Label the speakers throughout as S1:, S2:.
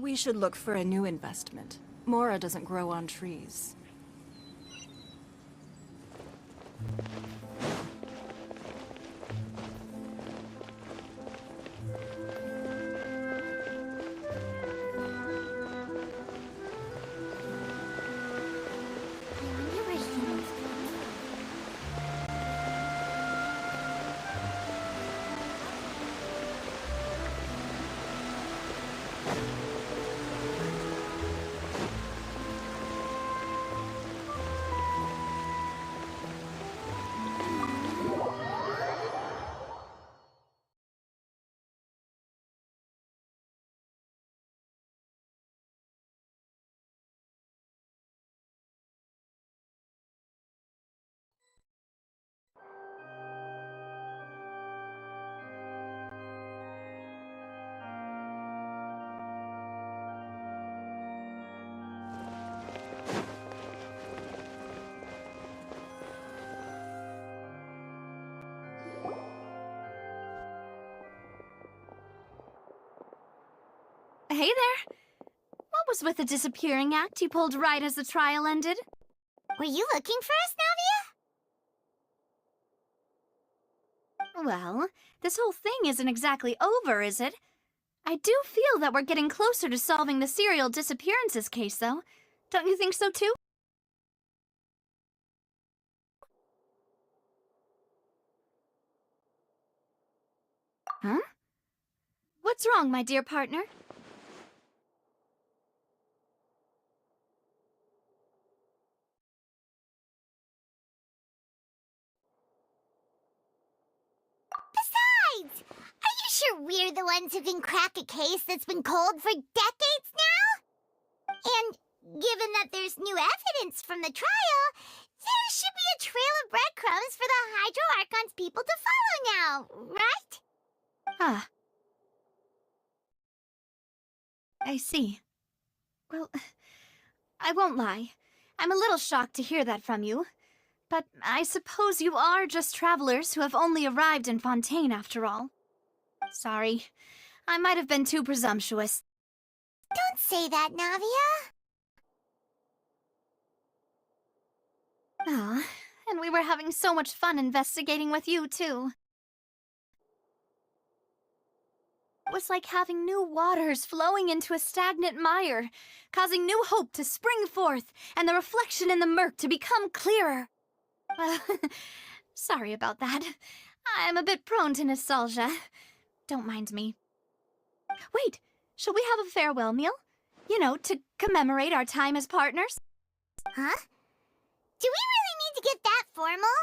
S1: We should look for a new investment. Mora doesn't grow on trees.
S2: Hey there! What was with the disappearing act you pulled right as the trial ended?
S3: Were you looking for us, Navia?
S2: Well, this whole thing isn't exactly over, is it? I do feel that we're getting closer to solving the serial disappearances case, though. Don't you think so, too? Huh? What's wrong, my dear partner?
S3: Besides, are you sure we're the ones who can crack a case that's been cold for decades now? And given that there's new evidence from the trial, there should be a trail of breadcrumbs for the Hydro Archon's people to follow now, right?
S2: Ah. I see. Well, I won't lie. I'm a little shocked to hear that from you. But I suppose you are just travelers who have only arrived in Fontaine after all. Sorry. I might have been too presumptuous.
S3: Don't say that, Navia.
S2: Ah, and we were having so much fun investigating with you, too. It was like having new waters flowing into a stagnant mire, causing new hope to spring forth, and the reflection in the murk to become clearer. Sorry about that. I'm a bit prone to nostalgia. Don't mind me. Wait, shall we have a farewell meal? You know, to commemorate our time as partners?
S3: Huh? Do we really need to get that formal?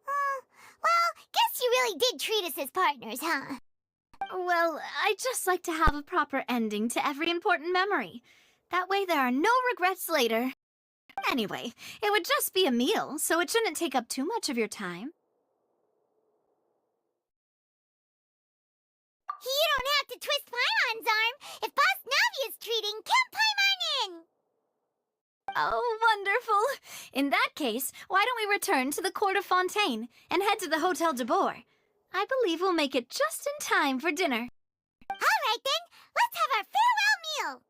S3: Well, guess you really did treat us as partners, huh?
S2: Well, I'd just like to have a proper ending to every important memory. That way there are no regrets later. Anyway, it would just be a meal, so it shouldn't take up too much of your time.
S3: You don't have to twist Paimon's arm. If Boss Navia's treating, count Paimon in.
S2: Oh, wonderful! In that case, why don't we return to the Court of Fontaine and head to the Hotel de Boer? I believe we'll make it just in time for dinner.
S3: All right, then. Let's have our farewell meal.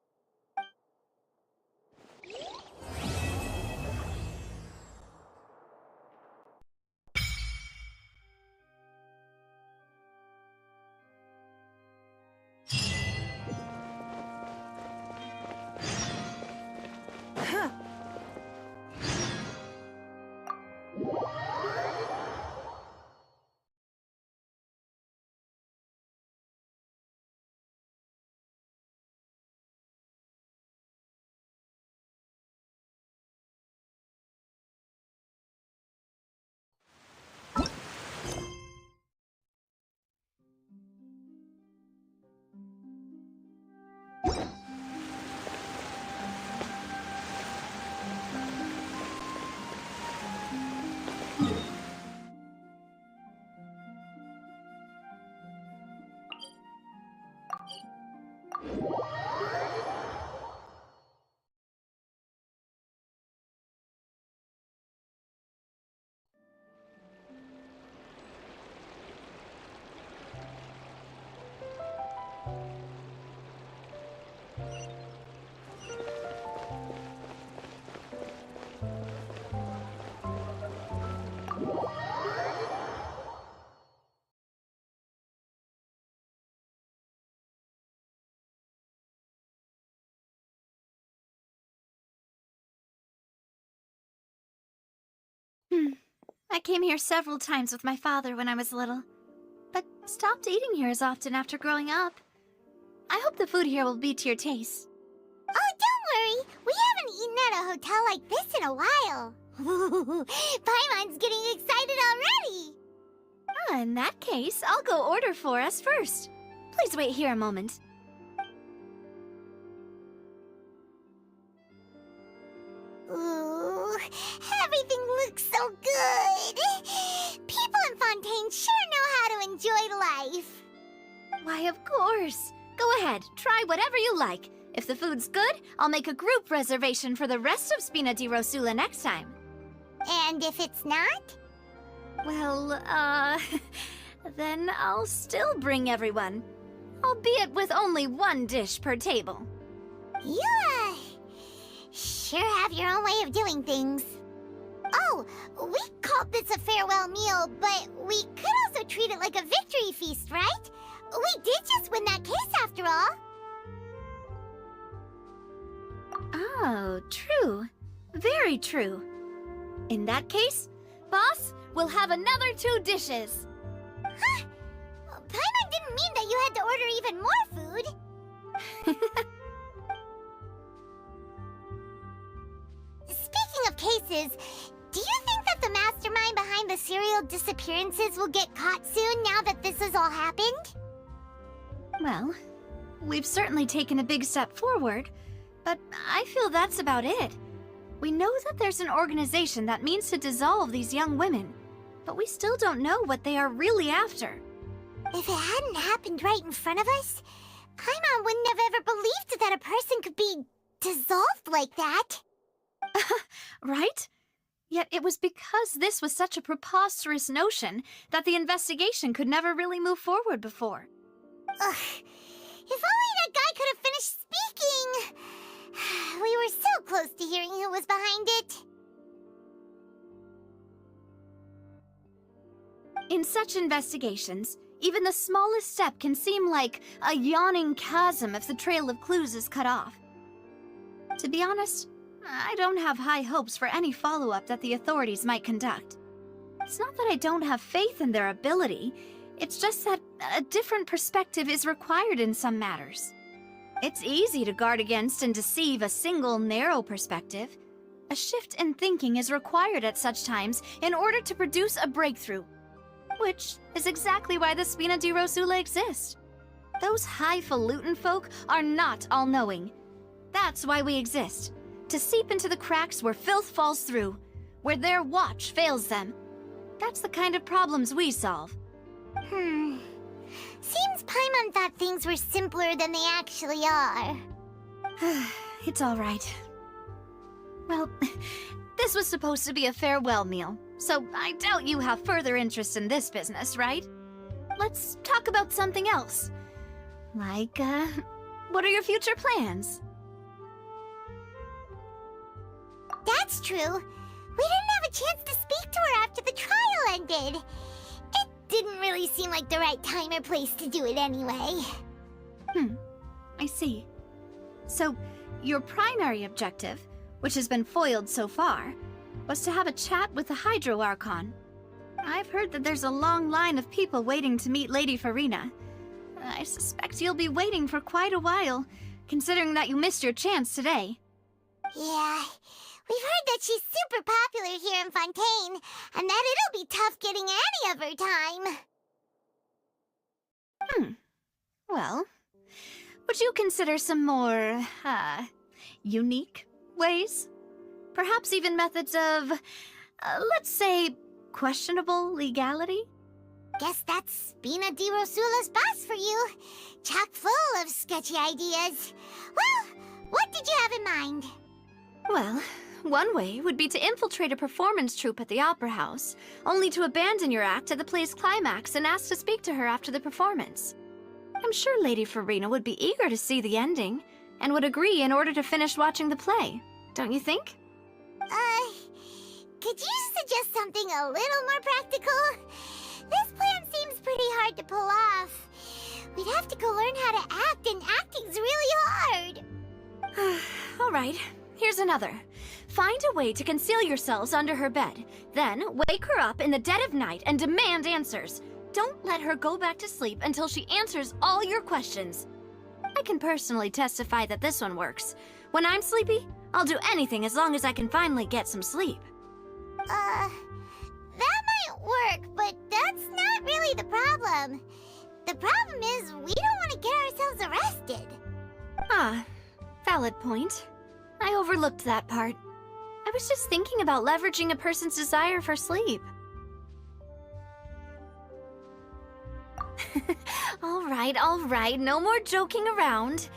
S2: I came here several times with my father when I was little, but stopped eating here as often after growing up. I hope the food here will be to your taste.
S3: Oh, don't worry. We haven't eaten at a hotel like this in a while. Paimon's getting excited already.
S2: In that case, I'll go order for us first. Please wait here a moment.
S3: Ooh, everything looks so good. People in Fontaine sure know how to enjoy life.
S2: Why, of course. Go ahead, try whatever you like. If the food's good, I'll make a group reservation for the rest of Spina di Rosula next time.
S3: And if it's not?
S2: Well, then I'll still bring everyone. Albeit with only one dish per table.
S3: You, sure have your own way of doing things. Oh, we called this a farewell meal, but we could also treat it like a victory feast, right? We did just win that case after all.
S2: Oh, true. Very true. In that case, boss, we'll have another 2 dishes.
S3: Huh? Paimon didn't mean that you had to order even more food. Speaking of cases, do you think that the mastermind behind the serial disappearances will get caught soon now that this has all happened?
S2: Well, we've certainly taken a big step forward, but I feel that's about it. We know that there's an organization that means to dissolve these young women, but we still don't know what they are really after.
S3: If it hadn't happened right in front of us, Paimon wouldn't have ever believed that a person could be dissolved like that.
S2: Right? Yet it was because this was such a preposterous notion that the investigation could never really move forward before.
S3: Ugh. If only that guy could have finished speaking! We were so close to hearing who was behind it.
S2: In such investigations, even the smallest step can seem like a yawning chasm if the trail of clues is cut off. To be honest, I don't have high hopes for any follow-up that the authorities might conduct. It's not that I don't have faith in their ability, it's just that a different perspective is required in some matters. It's easy to guard against and deceive a single narrow perspective. A shift in thinking is required at such times in order to produce a breakthrough. Which is exactly why the Spina di Rosula exist. Those highfalutin folk are not all-knowing. That's why we exist. To seep into the cracks where filth falls through, where their watch fails them. That's the kind of problems we solve.
S3: Seems Paimon thought things were simpler than they actually are.
S2: It's all right. Well, this was supposed to be a farewell meal, so I doubt you have further interest in this business, right? Let's talk about something else. Like, what are your future plans?
S3: That's true. We didn't have a chance to speak to her after the trial ended. It didn't really seem like the right time or place to do it anyway.
S2: I see. So, your primary objective, which has been foiled so far, was to have a chat with the Hydro Archon. I've heard that there's a long line of people waiting to meet Lady Farina. I suspect you'll be waiting for quite a while, considering that you missed your chance today.
S3: Yeah, we've heard that she's super popular here in Fontaine, and that it'll be tough getting any of her time.
S2: Well, would you consider some more, unique ways? Perhaps even methods of, let's say, questionable legality?
S3: Guess that's Spina di Rosula's boss for you. Chock full of sketchy ideas. Well, what did you have in mind?
S2: Well, one way would be to infiltrate a performance troupe at the Opera House, only to abandon your act at the play's climax and ask to speak to her after the performance. I'm sure Lady Farina would be eager to see the ending, and would agree in order to finish watching the play, don't you think?
S3: Could you suggest something a little more practical? This plan seems pretty hard to pull off. We'd have to go learn how to act, and acting's really hard.
S2: All right, here's another. Find a way to conceal yourselves under her bed, Then wake her up in the dead of night and demand answers. Don't let her go back to sleep until she answers all your questions. I can personally testify that this one works. When I'm sleepy, I'll do anything as long as I can finally get some sleep.
S3: That might work, but that's not really the problem. The problem is we don't want to get ourselves arrested.
S2: Ah, valid point. I overlooked that part. I was just thinking about leveraging a person's desire for sleep. All right, no more joking around.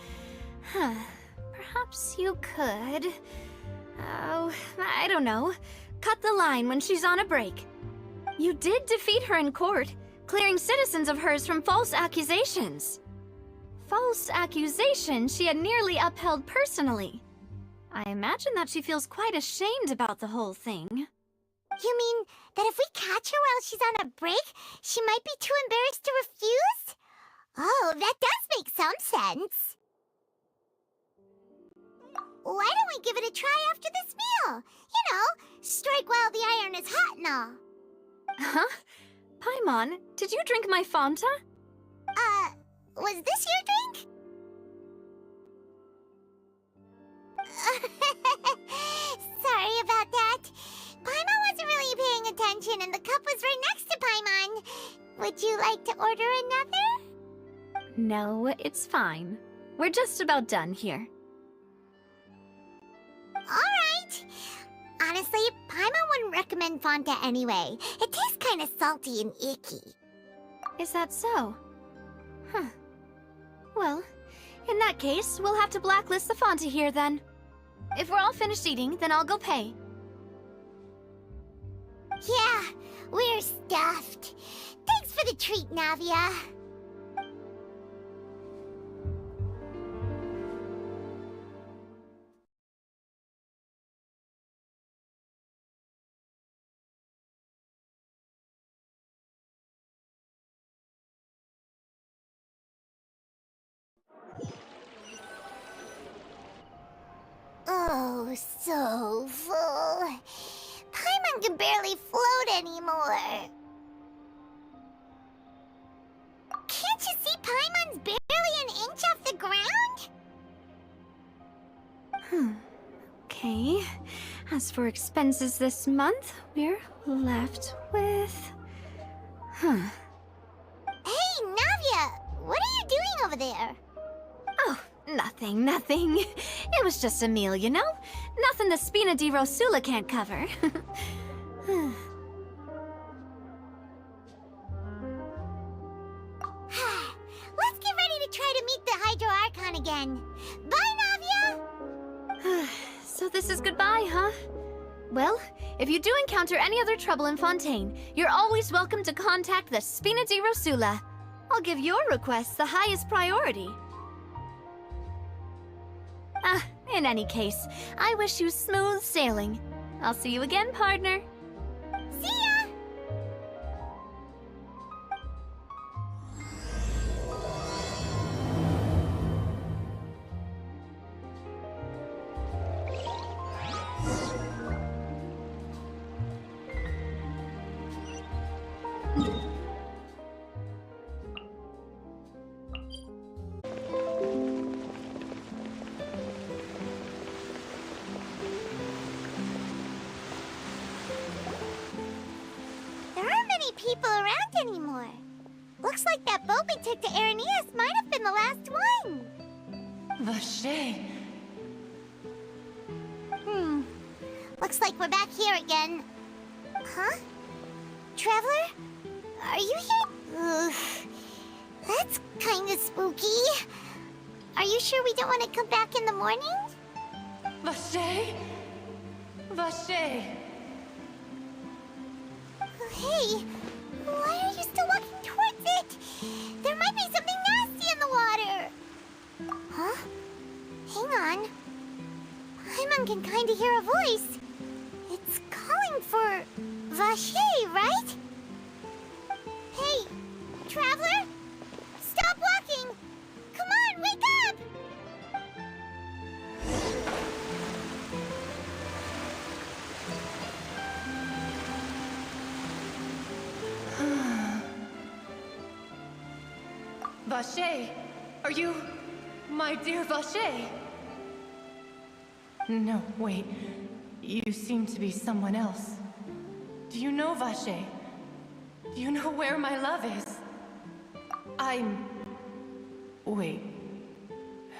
S2: Perhaps you could... Oh, I don't know. Cut the line when she's on a break. You did defeat her in court, clearing citizens of hers from false accusations. False accusations she had nearly upheld personally. I imagine that she feels quite ashamed about the whole thing.
S3: You mean that if we catch her while she's on a break, she might be too embarrassed to refuse? Oh, that does make some sense. Why don't we give it a try after this meal? You know, strike while the iron is hot and all.
S2: Huh? Paimon, did you drink my Fanta?
S3: Was this your drink? Sorry about that. Paimon wasn't really paying attention and the cup was right next to Paimon. Would you like to order another?
S2: No, it's fine. We're just about done here.
S3: Alright. Honestly, Paimon wouldn't recommend Fanta anyway. It tastes kind of salty and icky.
S2: Is that so? Huh. Well, in that case, we'll have to blacklist the Fanta here then. If we're all finished eating, then I'll go pay.
S3: Yeah, we're stuffed. Thanks for the treat, Navia. Oh, so full. Paimon can barely float anymore. Can't you see Paimon's barely an inch off the ground?
S2: Okay. As for expenses this month, we're left with...
S3: Hey, Navia! What are you doing over there?
S2: Oh, nothing. It was just a meal, you know? Nothing the Spina di Rosula can't cover.
S3: Let's get ready to try to meet the Hydro Archon again. Bye, Navia!
S2: So this is goodbye, huh? Well, if you do encounter any other trouble in Fontaine, you're always welcome to contact the Spina di Rosula. I'll give your requests the highest priority. In any case, I wish you smooth sailing. I'll see you again, partner.
S3: See ya! People around anymore. Looks like that boat we took to Araneas might have been the last one.
S1: Vache.
S3: Looks like we're back here again. Huh? Traveler? Are you here? Ugh. That's kinda spooky. Are you sure we don't want to come back in the morning?
S1: Vache? Vache.
S3: Hey, why are you still walking towards it? There might be something nasty in the water. Huh? Hang on. Paimon can kind of hear a voice. It's calling for Vache, right? Hey, Traveler? Stop walking! Come on, wake up!
S4: Vache? Are you... my dear Vache? No, wait. You seem to be someone else. Do you know Vache? Do you know where my love is? Wait.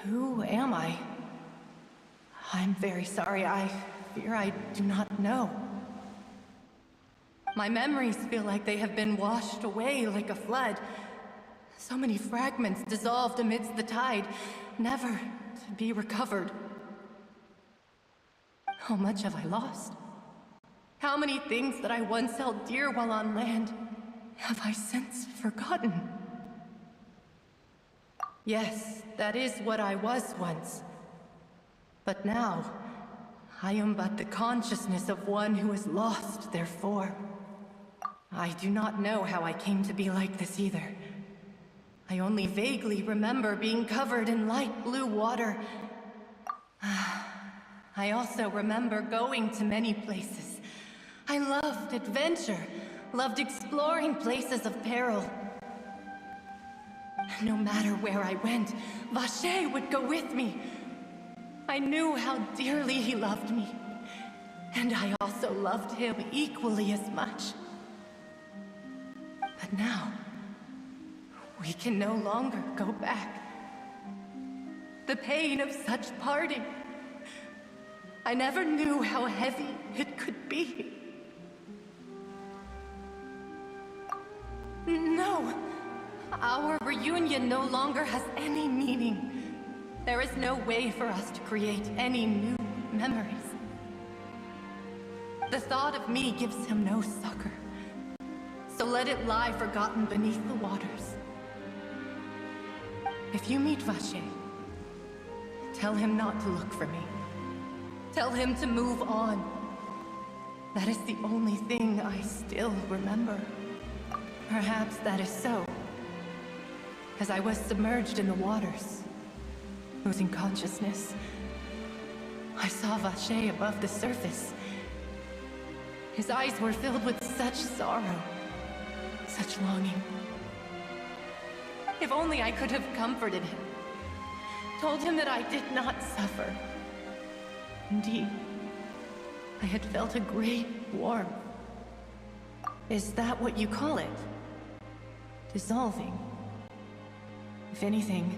S4: Who am I? I'm very sorry. I fear I do not know. My memories feel like they have been washed away like a flood. So many fragments dissolved amidst the tide, never to be recovered. How much have I lost? How many things that I once held dear while on land have I since forgotten? Yes, that is what I was once. But now, I am but the consciousness of one who is lost, therefore. I do not know how I came to be like this either. I only vaguely remember being covered in light blue water. I also remember going to many places. I loved adventure, loved exploring places of peril. No matter where I went, Vache would go with me. I knew how dearly he loved me, and I also loved him equally as much. But now, we can no longer go back. The pain of such parting, I never knew how heavy it could be. No, our reunion no longer has any meaning. There is no way for us to create any new memories. The thought of me gives him no succor. So let it lie forgotten beneath the waters. If you meet Vache, tell him not to look for me. Tell him to move on. That is the only thing I still remember. Perhaps that is so. As I was submerged in the waters, losing consciousness, I saw Vache above the surface. His eyes were filled with such sorrow, such longing. If only I could have comforted him, told him that I did not suffer. Indeed, I had felt a great warmth. Is that what you call it? Dissolving? If anything,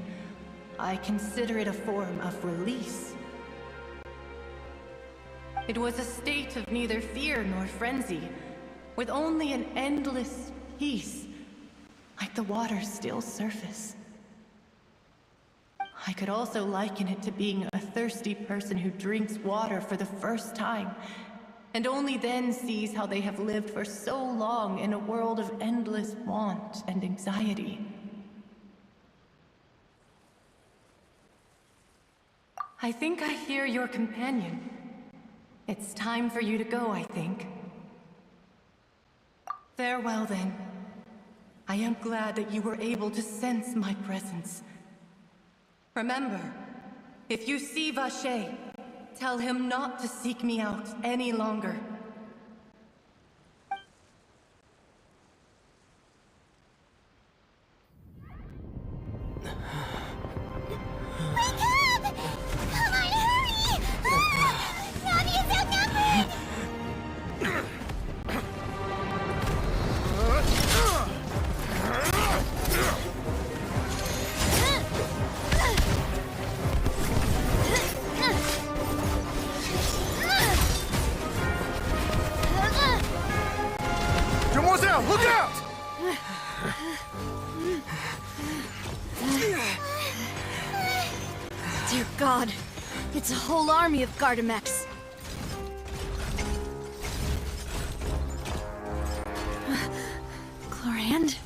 S4: I consider it a form of release. It was a state of neither fear nor frenzy, with only an endless peace, like the water's still surface. I could also liken it to being a thirsty person who drinks water for the first time, and only then sees how they have lived for so long in a world of endless want and anxiety. I think I hear your companion. It's time for you to go, I think. Farewell, then. I am glad that you were able to sense my presence. Remember, if you see Vache, tell him not to seek me out any longer.
S5: Look out!
S2: Dear God, it's a whole army of Gardamex. Chlorand?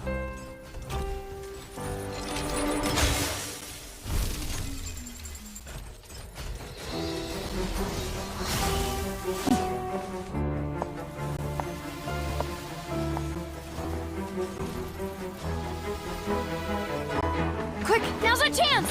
S2: Quick, now's our chance!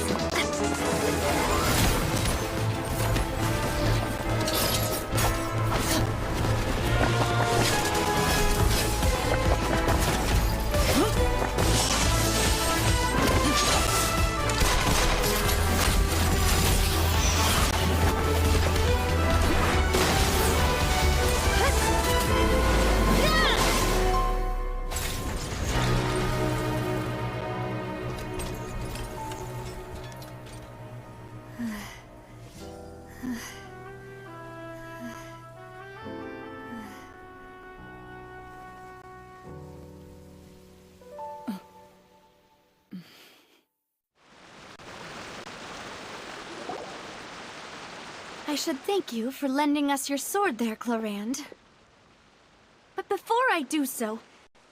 S2: I should thank you for lending us your sword there, Clorand. But before I do so,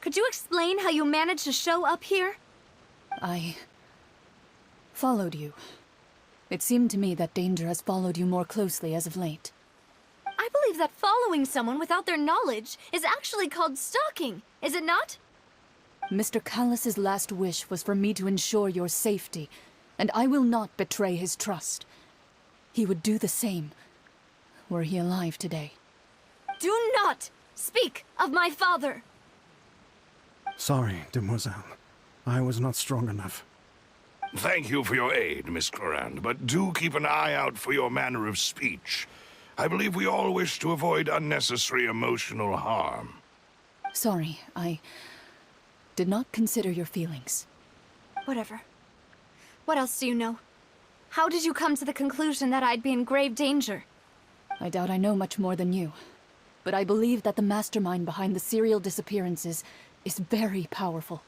S2: could you explain how you managed to show up here?
S6: I followed you. It seemed to me that danger has followed you more closely as of late.
S2: I believe that following someone without their knowledge is actually called stalking, is it not?
S6: Mr. Callus's last wish was for me to ensure your safety, and I will not betray his trust. He would do the same, were he alive today.
S2: Do not speak of my father!
S5: Sorry, demoiselle. I was not strong enough.
S7: Thank you for your aid, Miss Clorand, but do keep an eye out for your manner of speech. I believe we all wish to avoid unnecessary emotional harm.
S6: Sorry, I did not consider your feelings.
S2: Whatever. What else do you know? How did you come to the conclusion that I'd be in grave danger?
S6: I doubt I know much more than you, but I believe that the mastermind behind the serial disappearances is very powerful.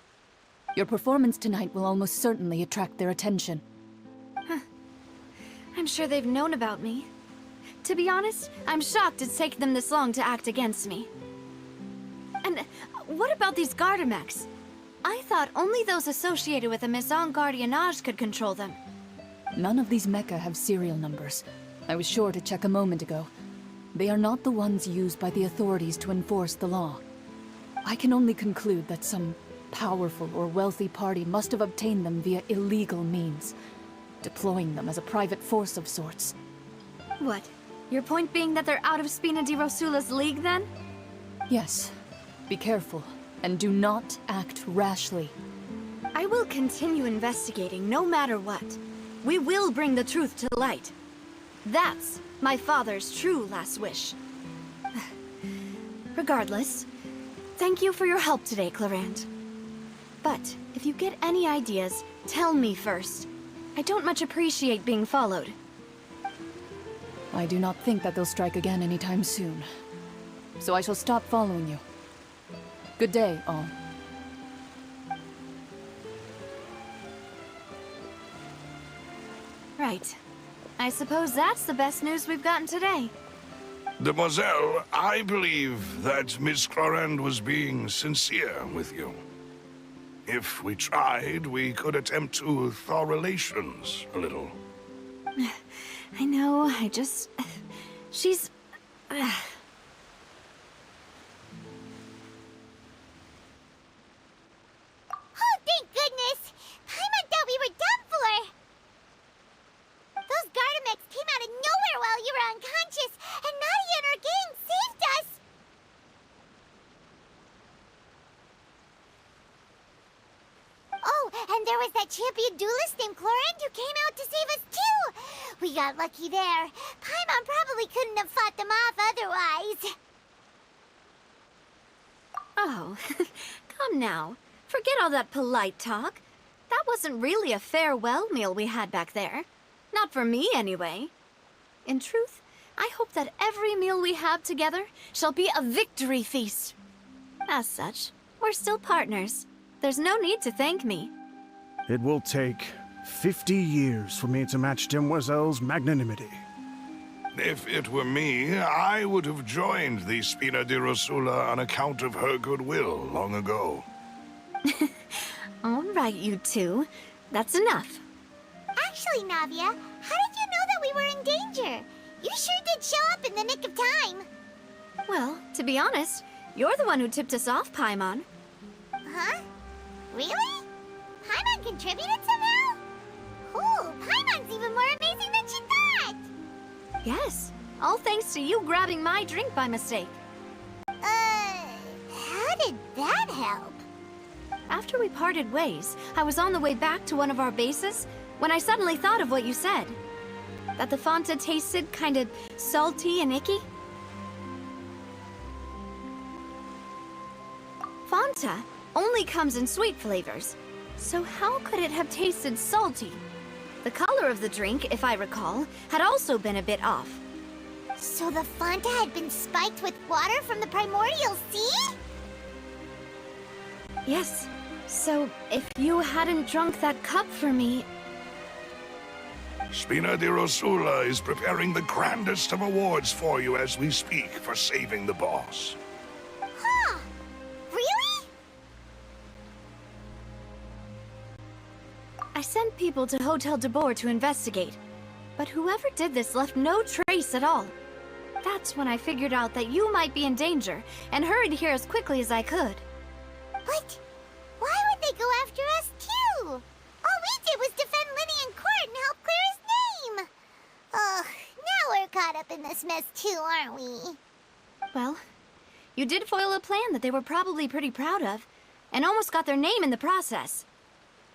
S6: Your performance tonight will almost certainly attract their attention.
S2: I'm sure they've known about me. To be honest, I'm shocked it's taken them this long to act against me. And what about these Gardamex? I thought only those associated with the Maison Gardiennage could control them.
S6: None of these mecha have serial numbers. I was sure to check a moment ago. They are not the ones used by the authorities to enforce the law. I can only conclude that some powerful or wealthy party must have obtained them via illegal means, deploying them as a private force of sorts.
S2: What? Your point being that they're out of Spina di Rosula's league, then?
S6: Yes. Be careful, and do not act rashly.
S2: I will continue investigating no matter what. We will bring the truth to light. That's my father's true last wish. Regardless, thank you for your help today, Clorand. But if you get any ideas, tell me first. I don't much appreciate being followed.
S6: I do not think that they'll strike again anytime soon. So I shall stop following you. Good day, all.
S2: Right. I suppose that's the best news we've gotten today.
S7: Demoiselle, I believe that Miss Clorand was being sincere with you. If we tried, we could attempt to thaw relations a little.
S2: I know, she's...
S3: Oh, thank goodness! Paimon thought we were done for! Those Gardamex came out of nowhere while you were unconscious, and Nadia and her gang saved us! Oh, and there was that champion duelist named Clorand who came out to save us too! We got lucky there. Paimon probably couldn't have fought them off otherwise.
S2: Oh, come now. Forget all that polite talk. That wasn't really a farewell meal we had back there. Not for me, anyway. In truth, I hope that every meal we have together shall be a victory feast. As such, we're still partners. There's no need to thank me.
S5: It will take 50 years for me to match Demoiselle's magnanimity.
S7: If it were me, I would have joined the Spina di Rosula on account of her goodwill long ago.
S2: All right, you two. That's enough.
S3: Actually, Navia, how did you know that we were in danger? You sure did show up in the nick of time.
S2: Well, to be honest, you're the one who tipped us off, Paimon.
S3: Huh? Really? Paimon contributed somehow? Ooh, Paimon's even more amazing than she thought!
S2: Yes, all thanks to you grabbing my drink by mistake.
S3: How did that help?
S2: After we parted ways, I was on the way back to one of our bases when I suddenly thought of what you said. That the Fanta tasted kind of salty and icky. Fanta only comes in sweet flavors, so how could it have tasted salty? The color of the drink, if I recall, had also been a bit off.
S3: So the Fanta had been spiked with water from the primordial sea?
S2: Yes. So, if you hadn't drunk that cup for me...
S7: Spina di Rosula is preparing the grandest of awards for you as we speak for saving the boss.
S3: Huh. Really?
S2: I sent people to Hotel de Boer to investigate, but whoever did this left no trace at all. That's when I figured out that you might be in danger, and hurried here as quickly as I could.
S3: What? Why would they go after us, too? All we did was defend Linny in court and help clear his name. Ugh, now we're caught up in this mess, too, aren't we?
S2: Well, you did foil a plan that they were probably pretty proud of, and almost got their name in the process.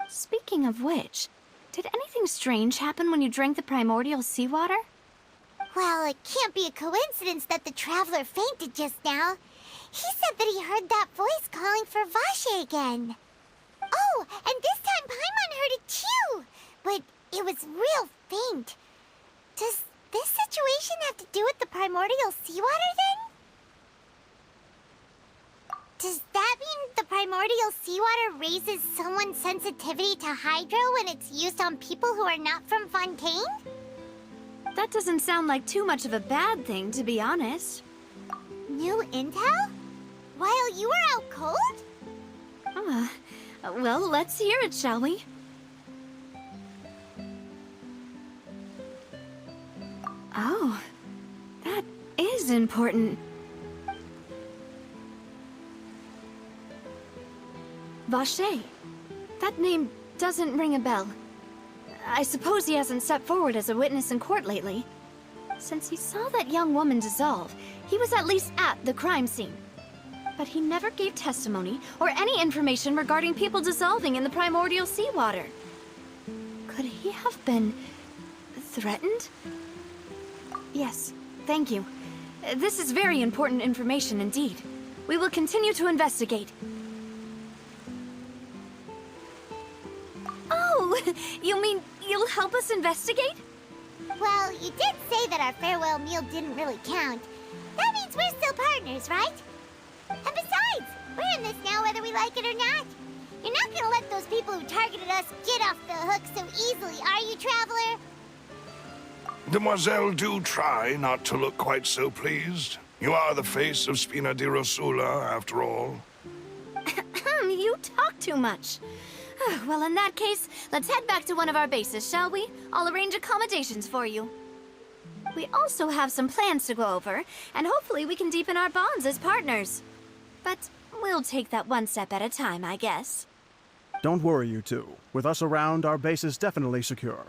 S2: Speaking of which, did anything strange happen when you drank the primordial seawater?
S3: Well, it can't be a coincidence that the traveler fainted just now. He said that he heard that voice calling for Vache again. Oh, and this time Paimon heard it too, but it was real faint. Does this situation have to do with the primordial seawater then? Does that mean the primordial seawater raises someone's sensitivity to hydro when it's used on people who are not from Fontaine?
S2: That doesn't sound like too much of a bad thing, to be honest.
S3: New intel? While you were out cold?
S2: Well, let's hear it, shall we? Oh, that is important. Vache. That name doesn't ring a bell. I suppose he hasn't stepped forward as a witness in court lately. Since he saw that young woman dissolve, he was at least at the crime scene. But he never gave testimony or any information regarding people dissolving in the primordial seawater. Could he have been threatened? Yes, thank you. This is very important information indeed. We will continue to investigate. Oh, you mean you'll help us investigate?
S3: Well, you did say that our farewell meal didn't really count. That means we're still partners, right? And besides, we're in this now whether we like it or not. You're not gonna let those people who targeted us get off the hook so easily, are you, Traveler?
S7: Demoiselle, do try not to look quite so pleased. You are the face of Spina di Rosula, after all.
S2: You talk too much. Well, in that case, let's head back to one of our bases, shall we? I'll arrange accommodations for you. We also have some plans to go over, and hopefully we can deepen our bonds as partners. But we'll take that one step at a time, I guess.
S5: Don't worry, you two. With us around, our base is definitely secure.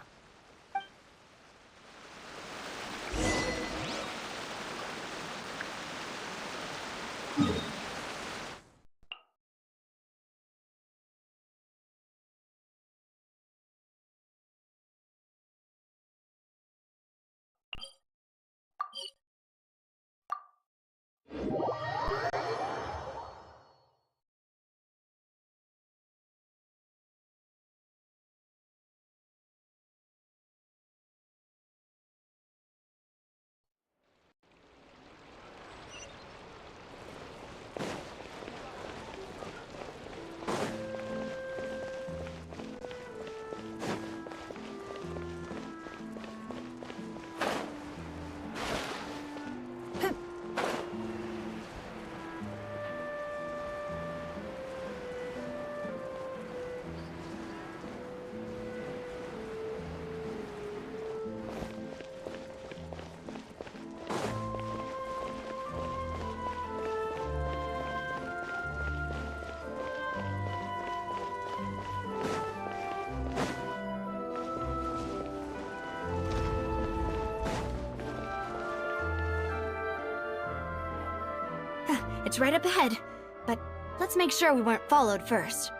S2: It's right up ahead, but let's make sure we weren't followed first.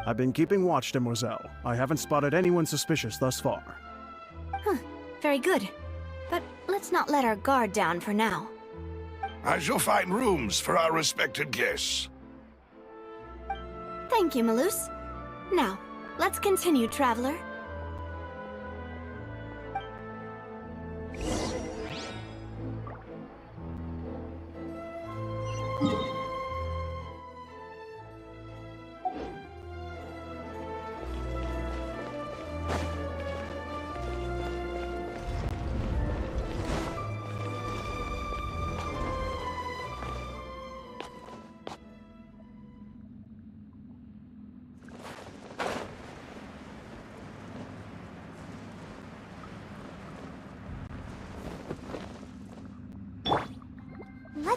S5: I've been keeping watch, Demoiselle. I haven't spotted anyone suspicious thus far.
S2: Very good. But let's not let our guard down for now.
S7: I shall find rooms for our respected guests.
S2: Thank you, Malus. Now, let's continue, Traveler.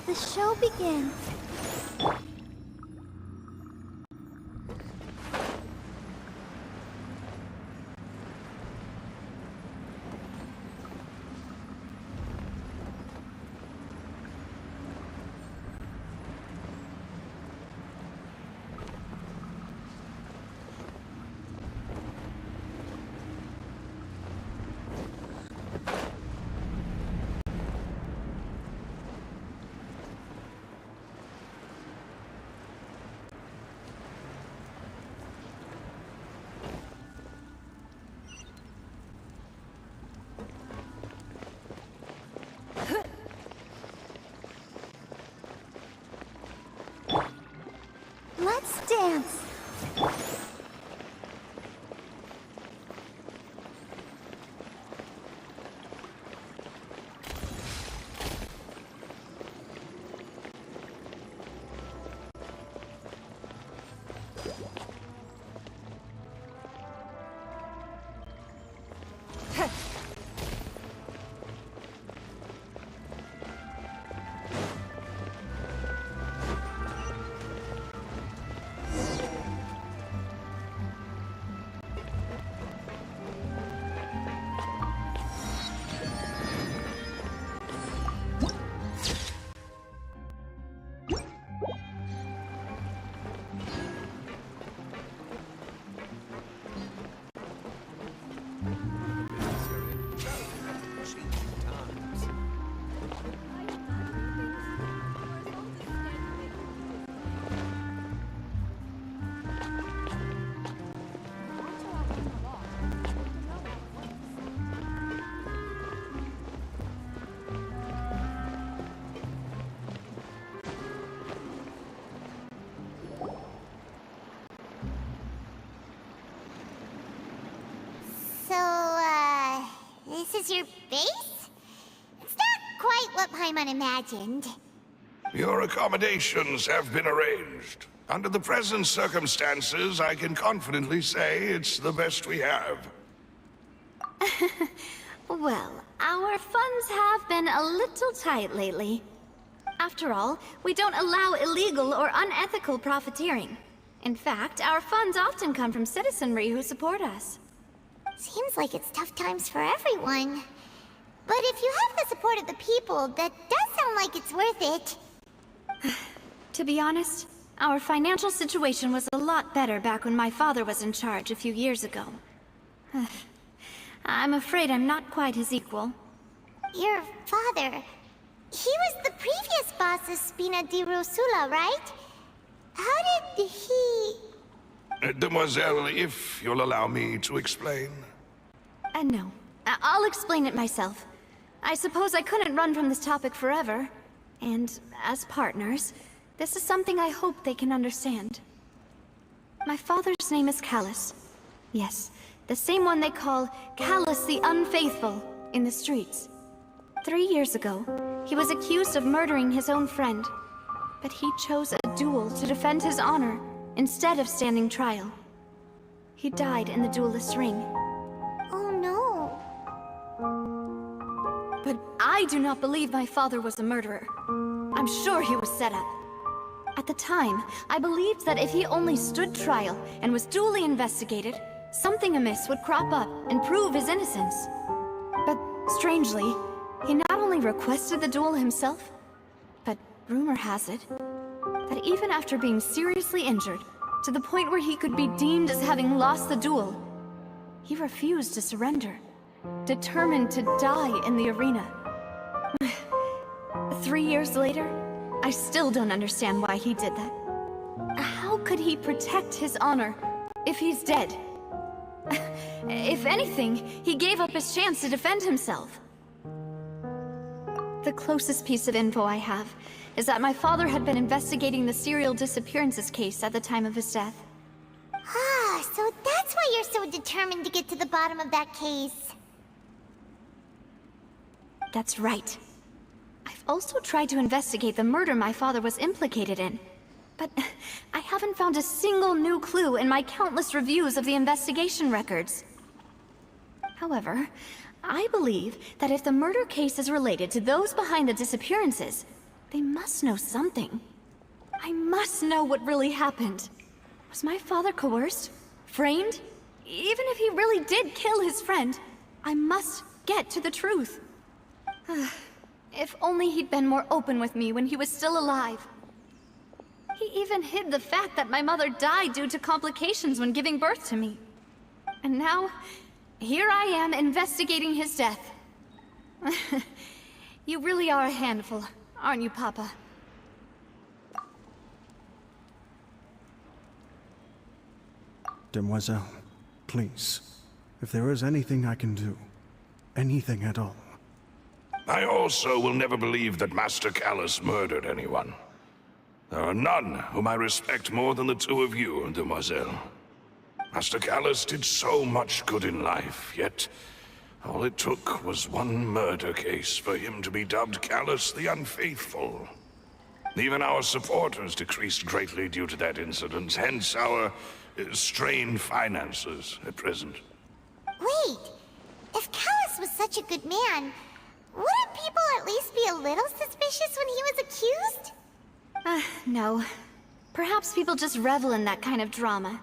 S3: let the show begin. Let's dance. This is your base? It's not quite what Paimon imagined.
S7: Your accommodations have been arranged. Under the present circumstances, I can confidently say it's the best we have.
S2: Well, our funds have been a little tight lately. After all, we don't allow illegal or unethical profiteering. In fact, our funds often come from citizenry who support us.
S3: Seems like it's tough times for everyone. But if you have the support of the people, that does sound like it's worth it.
S2: To be honest, our financial situation was a lot better back when my father was in charge a few years ago. I'm afraid I'm not quite his equal.
S3: Your father... he was the previous boss of Spina di Rosula, right? How did he...
S7: Demoiselle, if you'll allow me to explain.
S2: No. I'll explain it myself. I suppose I couldn't run from this topic forever. And as partners, this is something I hope they can understand. My father's name is Callus. Yes, the same one they call Callus the Unfaithful in the streets. 3 years ago, he was accused of murdering his own friend. But he chose a duel to defend his honor instead of standing trial. He died in the duelist's ring.
S3: Oh no.
S2: But I do not believe my father was a murderer. I'm sure he was set up. At the time, I believed that if he only stood trial and was duly investigated, something amiss would crop up and prove his innocence. But strangely, he not only requested the duel himself, but rumor has it that even after being seriously injured, to the point where he could be deemed as having lost the duel, he refused to surrender, determined to die in the arena. 3 years later, I still don't understand why he did that. How could he protect his honor if he's dead? If anything, he gave up his chance to defend himself. The closest piece of info I have is that my father had been investigating the serial disappearances case at the time of his death.
S3: Ah, so that's why you're so determined to get to the bottom of that case.
S2: That's right. I've also tried to investigate the murder my father was implicated in, but I haven't found a single new clue in my countless reviews of the investigation records. However, I believe that if the murder case is related to those behind the disappearances, They must know something. I must know what really happened. Was my father coerced? Framed? Even if he really did kill his friend, I must get to the truth. If only he'd been more open with me when he was still alive. He even hid the fact that my mother died due to complications when giving birth to me. And now, here I am investigating his death. You really are a handful, aren't you, Papa?
S5: Demoiselle, please, if there is anything I can do, anything at all.
S7: I also will never believe that Master Callus murdered anyone. There are none whom I respect more than the two of you, Demoiselle. Master Callus did so much good in life, yet all it took was one murder case for him to be dubbed Callus the Unfaithful. Even our supporters decreased greatly due to that incident, hence our strained finances at present.
S3: Wait, if Callus was such a good man, wouldn't people at least be a little suspicious when he was accused?
S2: No. Perhaps people just revel in that kind of drama.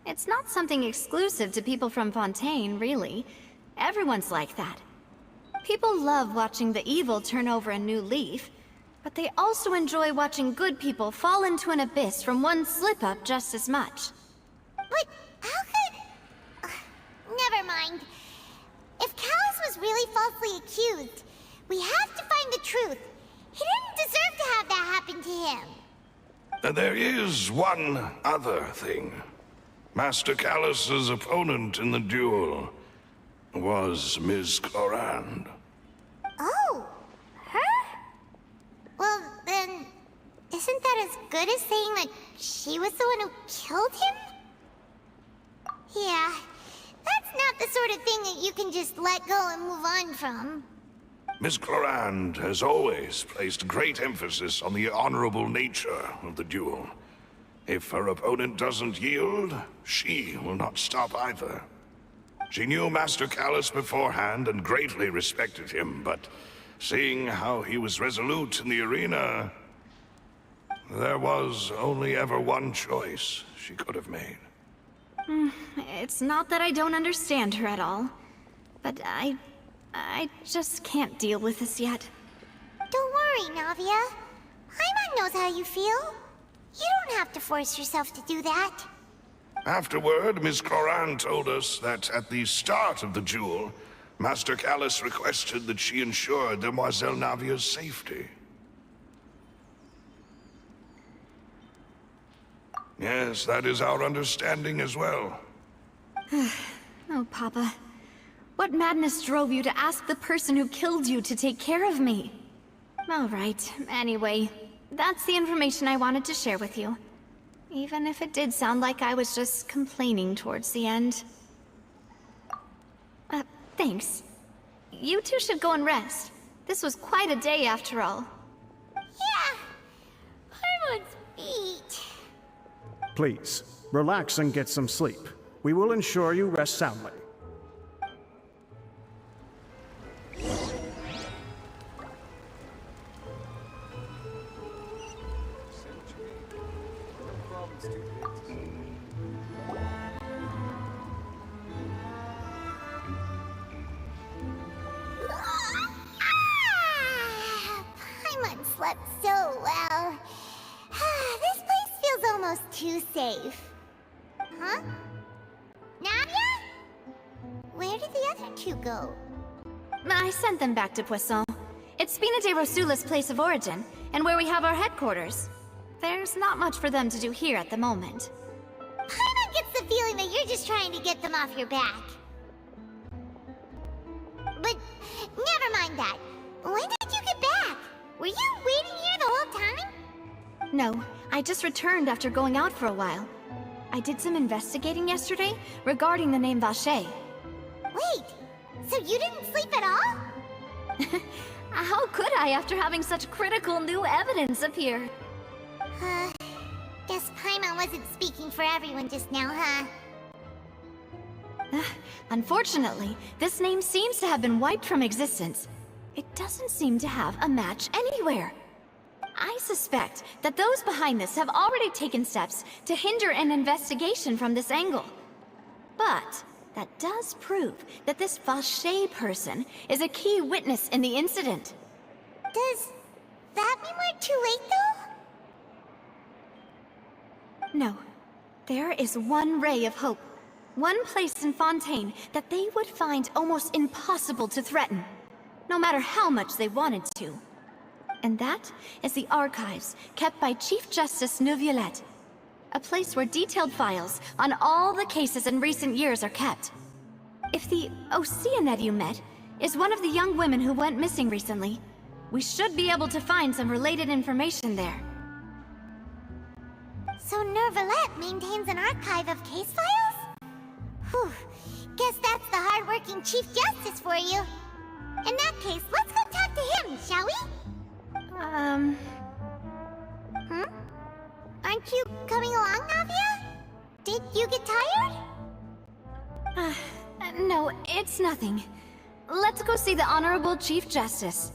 S2: It's not something exclusive to people from Fontaine, really. Everyone's like that. People love watching the evil turn over a new leaf, but they also enjoy watching good people fall into an abyss from one slip-up just as much.
S3: But how could... never mind. If Callus was really falsely accused, we have to find the truth. He didn't deserve to have that happen to him.
S7: There is one other thing. Master Callus's opponent in the duel was Ms. Clorand.
S3: Oh, her? Well, then, isn't that as good as saying that she was the one who killed him? Yeah, that's not the sort of thing that you can just let go and move on from.
S7: Ms. Clorand has always placed great emphasis on the honorable nature of the duel. If her opponent doesn't yield, she will not stop either. She knew Master Callus beforehand and greatly respected him, but seeing how he was resolute in the arena, there was only ever one choice she could have made.
S2: It's not that I don't understand her at all, but I just can't deal with this yet.
S3: Don't worry, Navia. Paimon knows how you feel. You don't have to force yourself to do that.
S7: Afterward, Ms. Clorand told us that at the start of the duel, Master Callus requested that she ensure Demoiselle Navia's safety. Yes, that is our understanding as well.
S2: Oh, Papa. What madness drove you to ask the person who killed you to take care of me? All right, anyway, that's the information I wanted to share with you. Even if it did sound like I was just complaining towards the end. Thanks. You two should go and rest. This was quite a day after all.
S3: Yeah, Paimon's beat.
S5: Please, relax and get some sleep. We will ensure you rest soundly.
S3: Paimon slept so well. This place feels almost too safe. Huh? Navia? Where did the other two go?
S2: I sent them back to Poisson. It's Spina de Rosula's place of origin, and where we have our headquarters. There's not much for them to do here at the moment.
S3: Paimon gets the feeling that you're just trying to get them off your back. But never mind that. When did you get back? Were you waiting here the whole time?
S2: No, I just returned after going out for a while. I did some investigating yesterday regarding the name Vacher.
S3: Wait, so you didn't sleep at all?
S2: How could I after having such critical new evidence appear?
S3: Guess Paimon wasn't speaking for everyone just now, huh?
S2: Unfortunately, this name seems to have been wiped from existence. It doesn't seem to have a match anywhere. I suspect that those behind this have already taken steps to hinder an investigation from this angle. But that does prove that this Vache person is a key witness in the incident.
S3: Does that mean we're too late, though?
S2: No. There is one ray of hope. One place in Fontaine that they would find almost impossible to threaten, no matter how much they wanted to. And that is the archives kept by Chief Justice Neuvillette. A place where detailed files on all the cases in recent years are kept. If the Oceanette you met is one of the young women who went missing recently, we should be able to find some related information there.
S3: So Neuvillette maintains an archive of case files? Whew. Guess that's the hard-working Chief Justice for you. In that case, let's go talk to him, shall we? Aren't you coming along, Navia? Did you get tired?
S2: No, it's nothing. Let's go see the Honorable Chief Justice.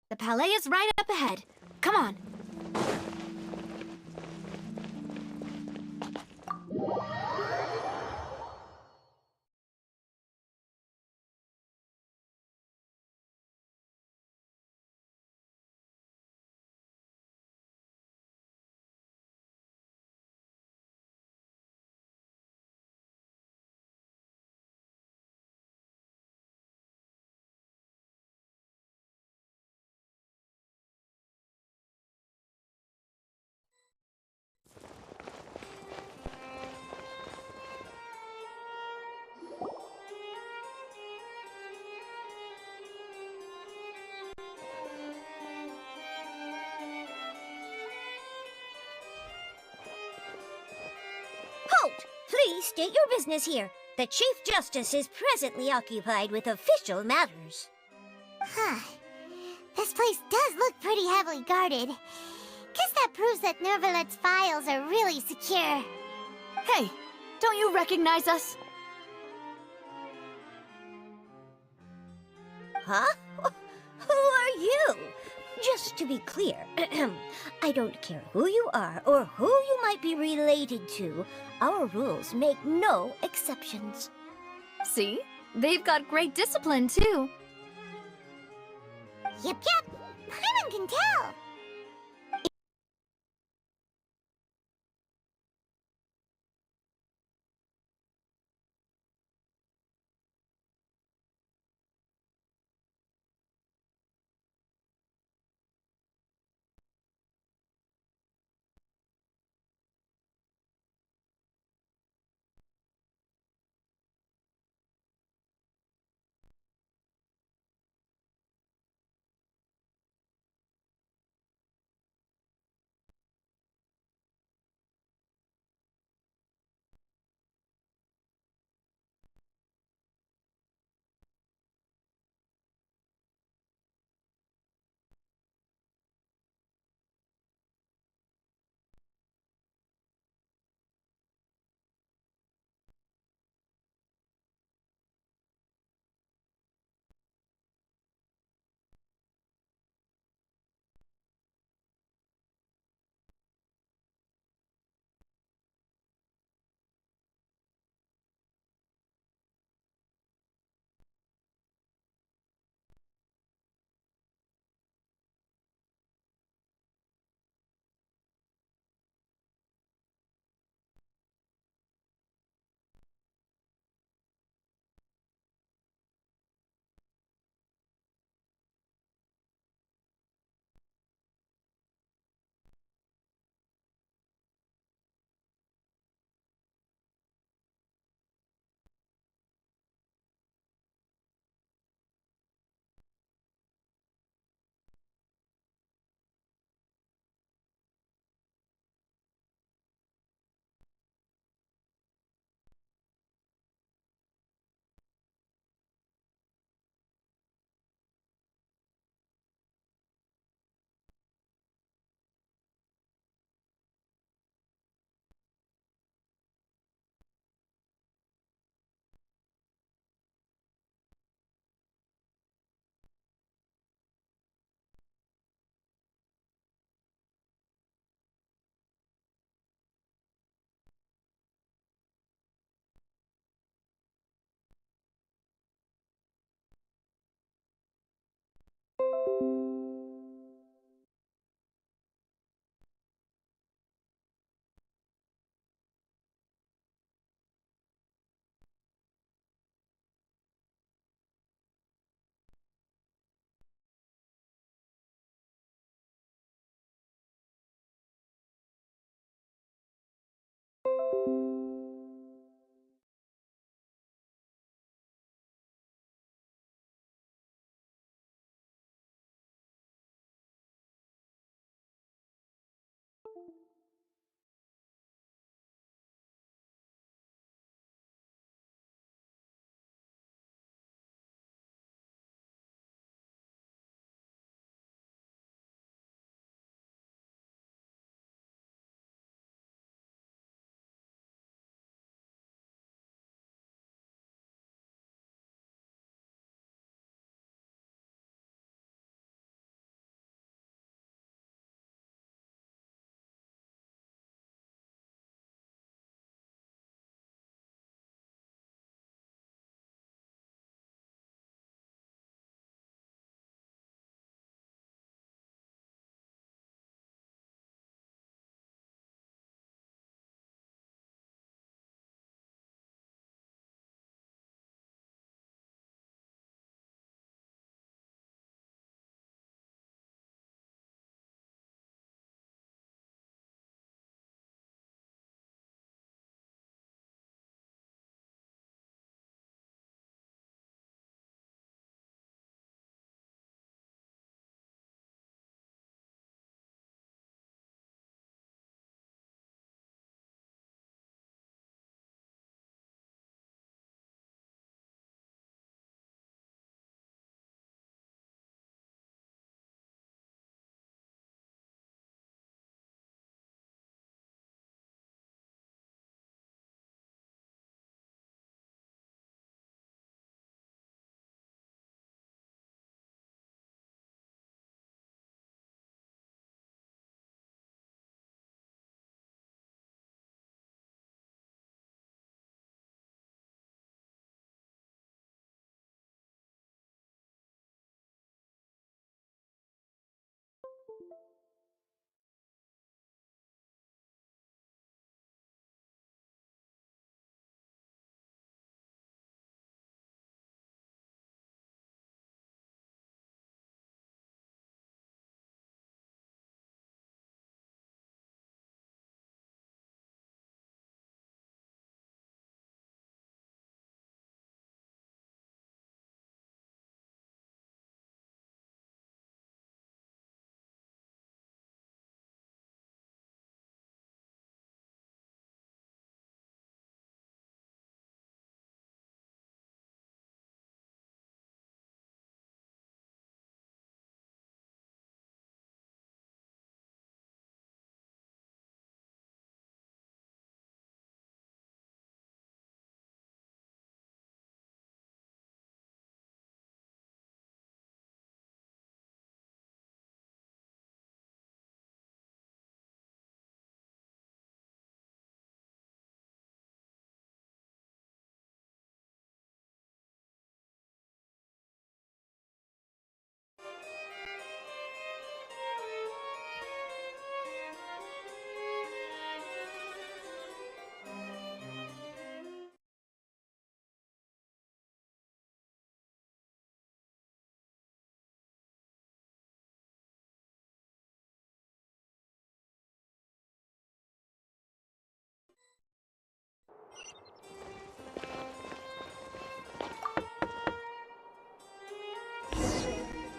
S2: The Palais is right up ahead. Come on.
S3: Halt! Please state your business here. The Chief Justice is presently occupied with official matters. Huh. This place does look pretty heavily guarded. Guess that proves that Nervalet's files are really secure.
S2: Hey, don't you recognize us?
S8: Huh? Who are you? Just to be clear, I don't care who you are or who you might be related to. Our rules make no exceptions.
S2: See? They've got great discipline, too.
S3: Yep, Paimon can tell.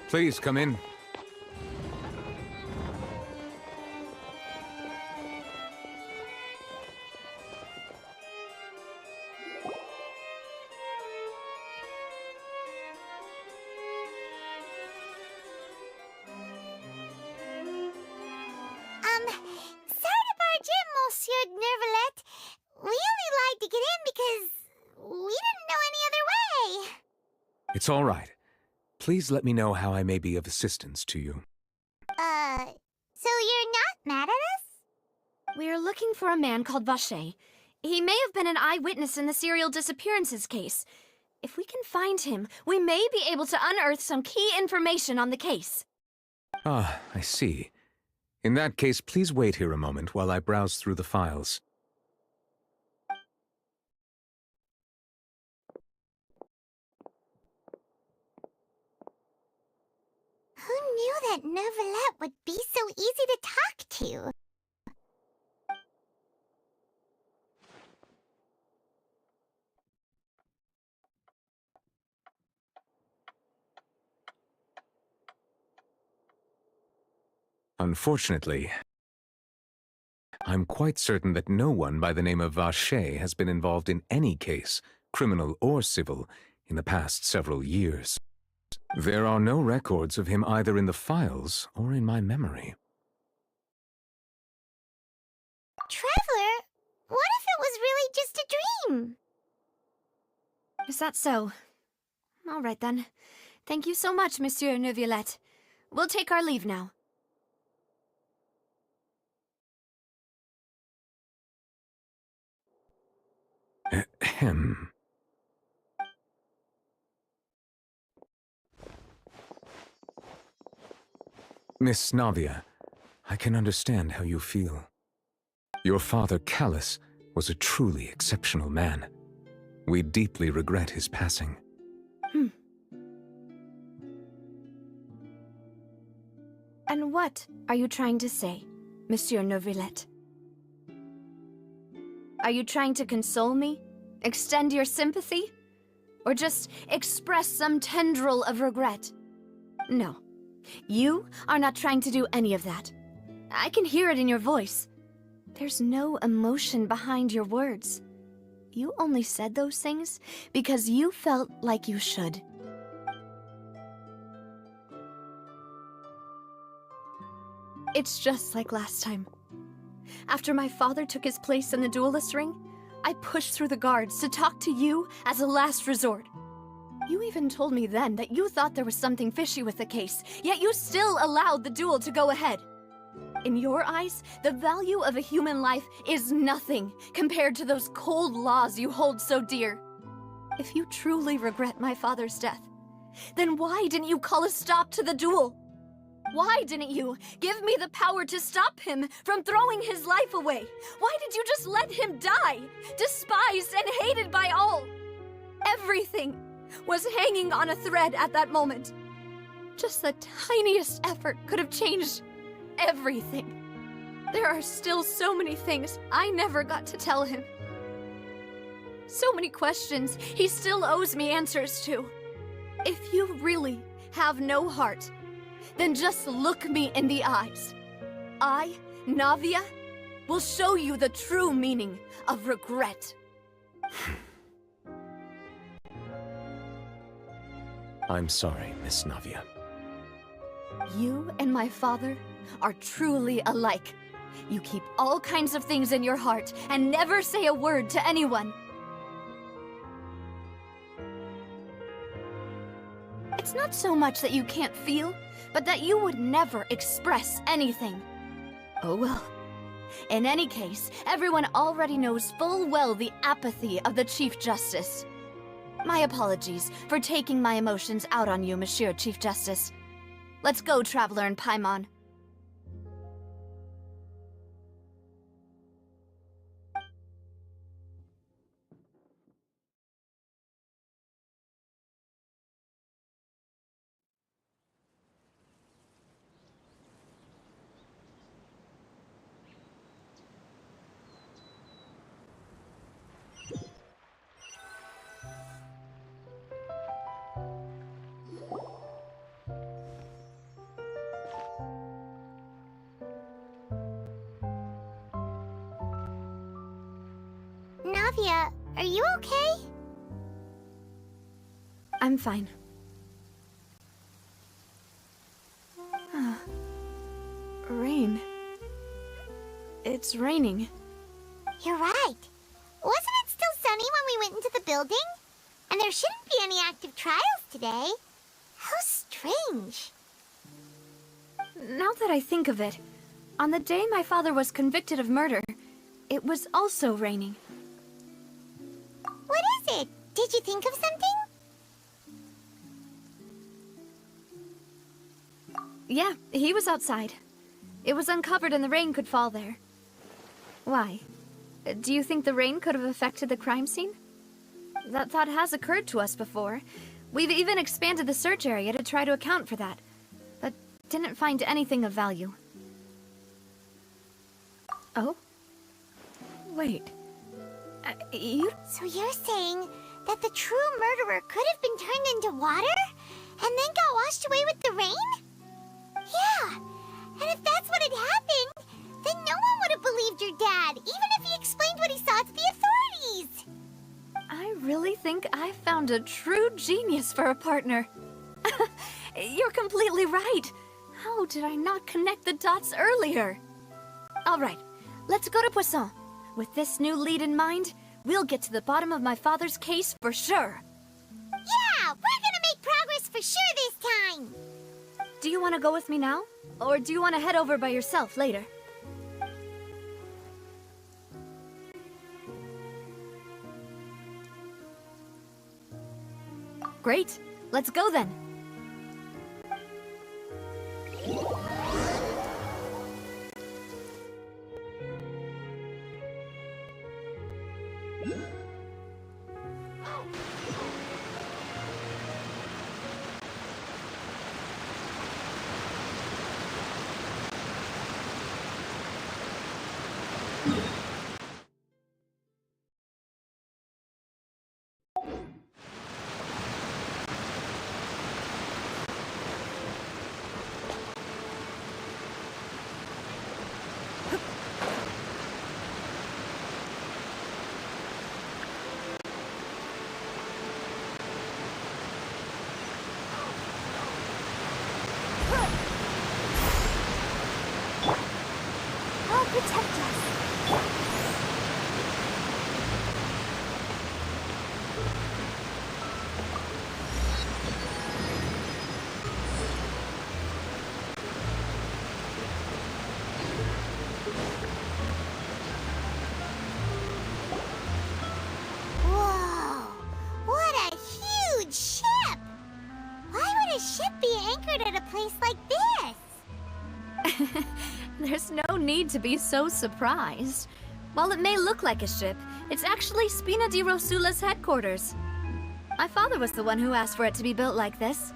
S9: Please come in.
S3: Sorry to barge in, Monsieur Nervalet. We only lied to get in because we didn't know any other way.
S9: It's all right. Please let me know how I may be of assistance to you.
S3: So you're not mad at us?
S2: We're looking for a man called Vacher. He may have been an eyewitness in the serial disappearances case. If we can find him, we may be able to unearth some key information on the case.
S9: Ah, I see. In that case, please wait here a moment while I browse through the files.
S3: Who knew that Nervalet would be so easy to talk to?
S9: Unfortunately, I'm quite certain that no one by the name of Vacher has been involved in any case, criminal or civil, in the past several years. There are no records of him either in the files or in my memory.
S3: Traveler, what if it was really just a dream?
S2: Is that so? All right, then. Thank you so much, Monsieur Neuvillette. We'll take our leave now.
S9: Ahem. Miss Navia, I can understand how you feel. Your father, Callus, was a truly exceptional man. We deeply regret his passing.
S2: And what are you trying to say, Monsieur Neuvillette? Are you trying to console me? Extend your sympathy? Or just express some tendril of regret? No. You are not trying to do any of that. I can hear it in your voice. There's no emotion behind your words. You only said those things because you felt like you should. It's just like last time. After my father took his place in the duelist ring, I pushed through the guards to talk to you as a last resort. You even told me then that you thought there was something fishy with the case, yet you still allowed the duel to go ahead. In your eyes, the value of a human life is nothing compared to those cold laws you hold so dear. If you truly regret my father's death, then why didn't you call a stop to the duel? Why didn't you give me the power to stop him from throwing his life away? Why did you just let him die, despised and hated by all? Everything was hanging on a thread at that moment. Just the tiniest effort could have changed everything. There are still so many things I never got to tell him. So many questions he still owes me answers to. If you really have no heart, then just look me in the eyes. I, Navia, will show you the true meaning of regret.
S9: I'm sorry, Miss Navia.
S2: You and my father are truly alike. You keep all kinds of things in your heart and never say a word to anyone. It's not so much that you can't feel, but that you would never express anything. Oh well. In any case, everyone already knows full well the apathy of the Chief Justice. My apologies for taking my emotions out on you, Monsieur Chief Justice. Let's go, Traveler and Paimon.
S3: Sophia, are you okay?
S2: I'm fine. Rain. It's raining.
S3: You're right. Wasn't it still sunny when we went into the building? And there shouldn't be any active trials today. How strange.
S2: Now that I think of it, on the day my father was convicted of murder, it was also raining.
S3: What is it? Did you think of something?
S2: Yeah, he was outside. It was uncovered and the rain could fall there. Why? Do you think the rain could have affected the crime scene? That thought has occurred to us before. We've even expanded the search area to try to account for that, but didn't find anything of value. Oh? Wait. You...
S3: So you're saying that the true murderer could have been turned into water and then got washed away with the rain? Yeah, and if that's what had happened, then no one would have believed your dad, even if he explained what he saw to the authorities.
S2: I really think I found a true genius for a partner. You're completely right. How did I not connect the dots earlier? All right, let's go to Poisson. With this new lead in mind, we'll get to the bottom of my father's case for sure.
S3: Yeah, we're gonna make progress for sure this time.
S2: Do you want to go with me now? Or do you want to head over by yourself later? Great. Let's go then.
S3: I'll protect us. Whoa! What a huge ship! Why would a ship be anchored at a place like this?
S2: There's no need to be so surprised. While it may look like a ship, it's actually Spina di Rosula's headquarters. My father was the one who asked for it to be built like this.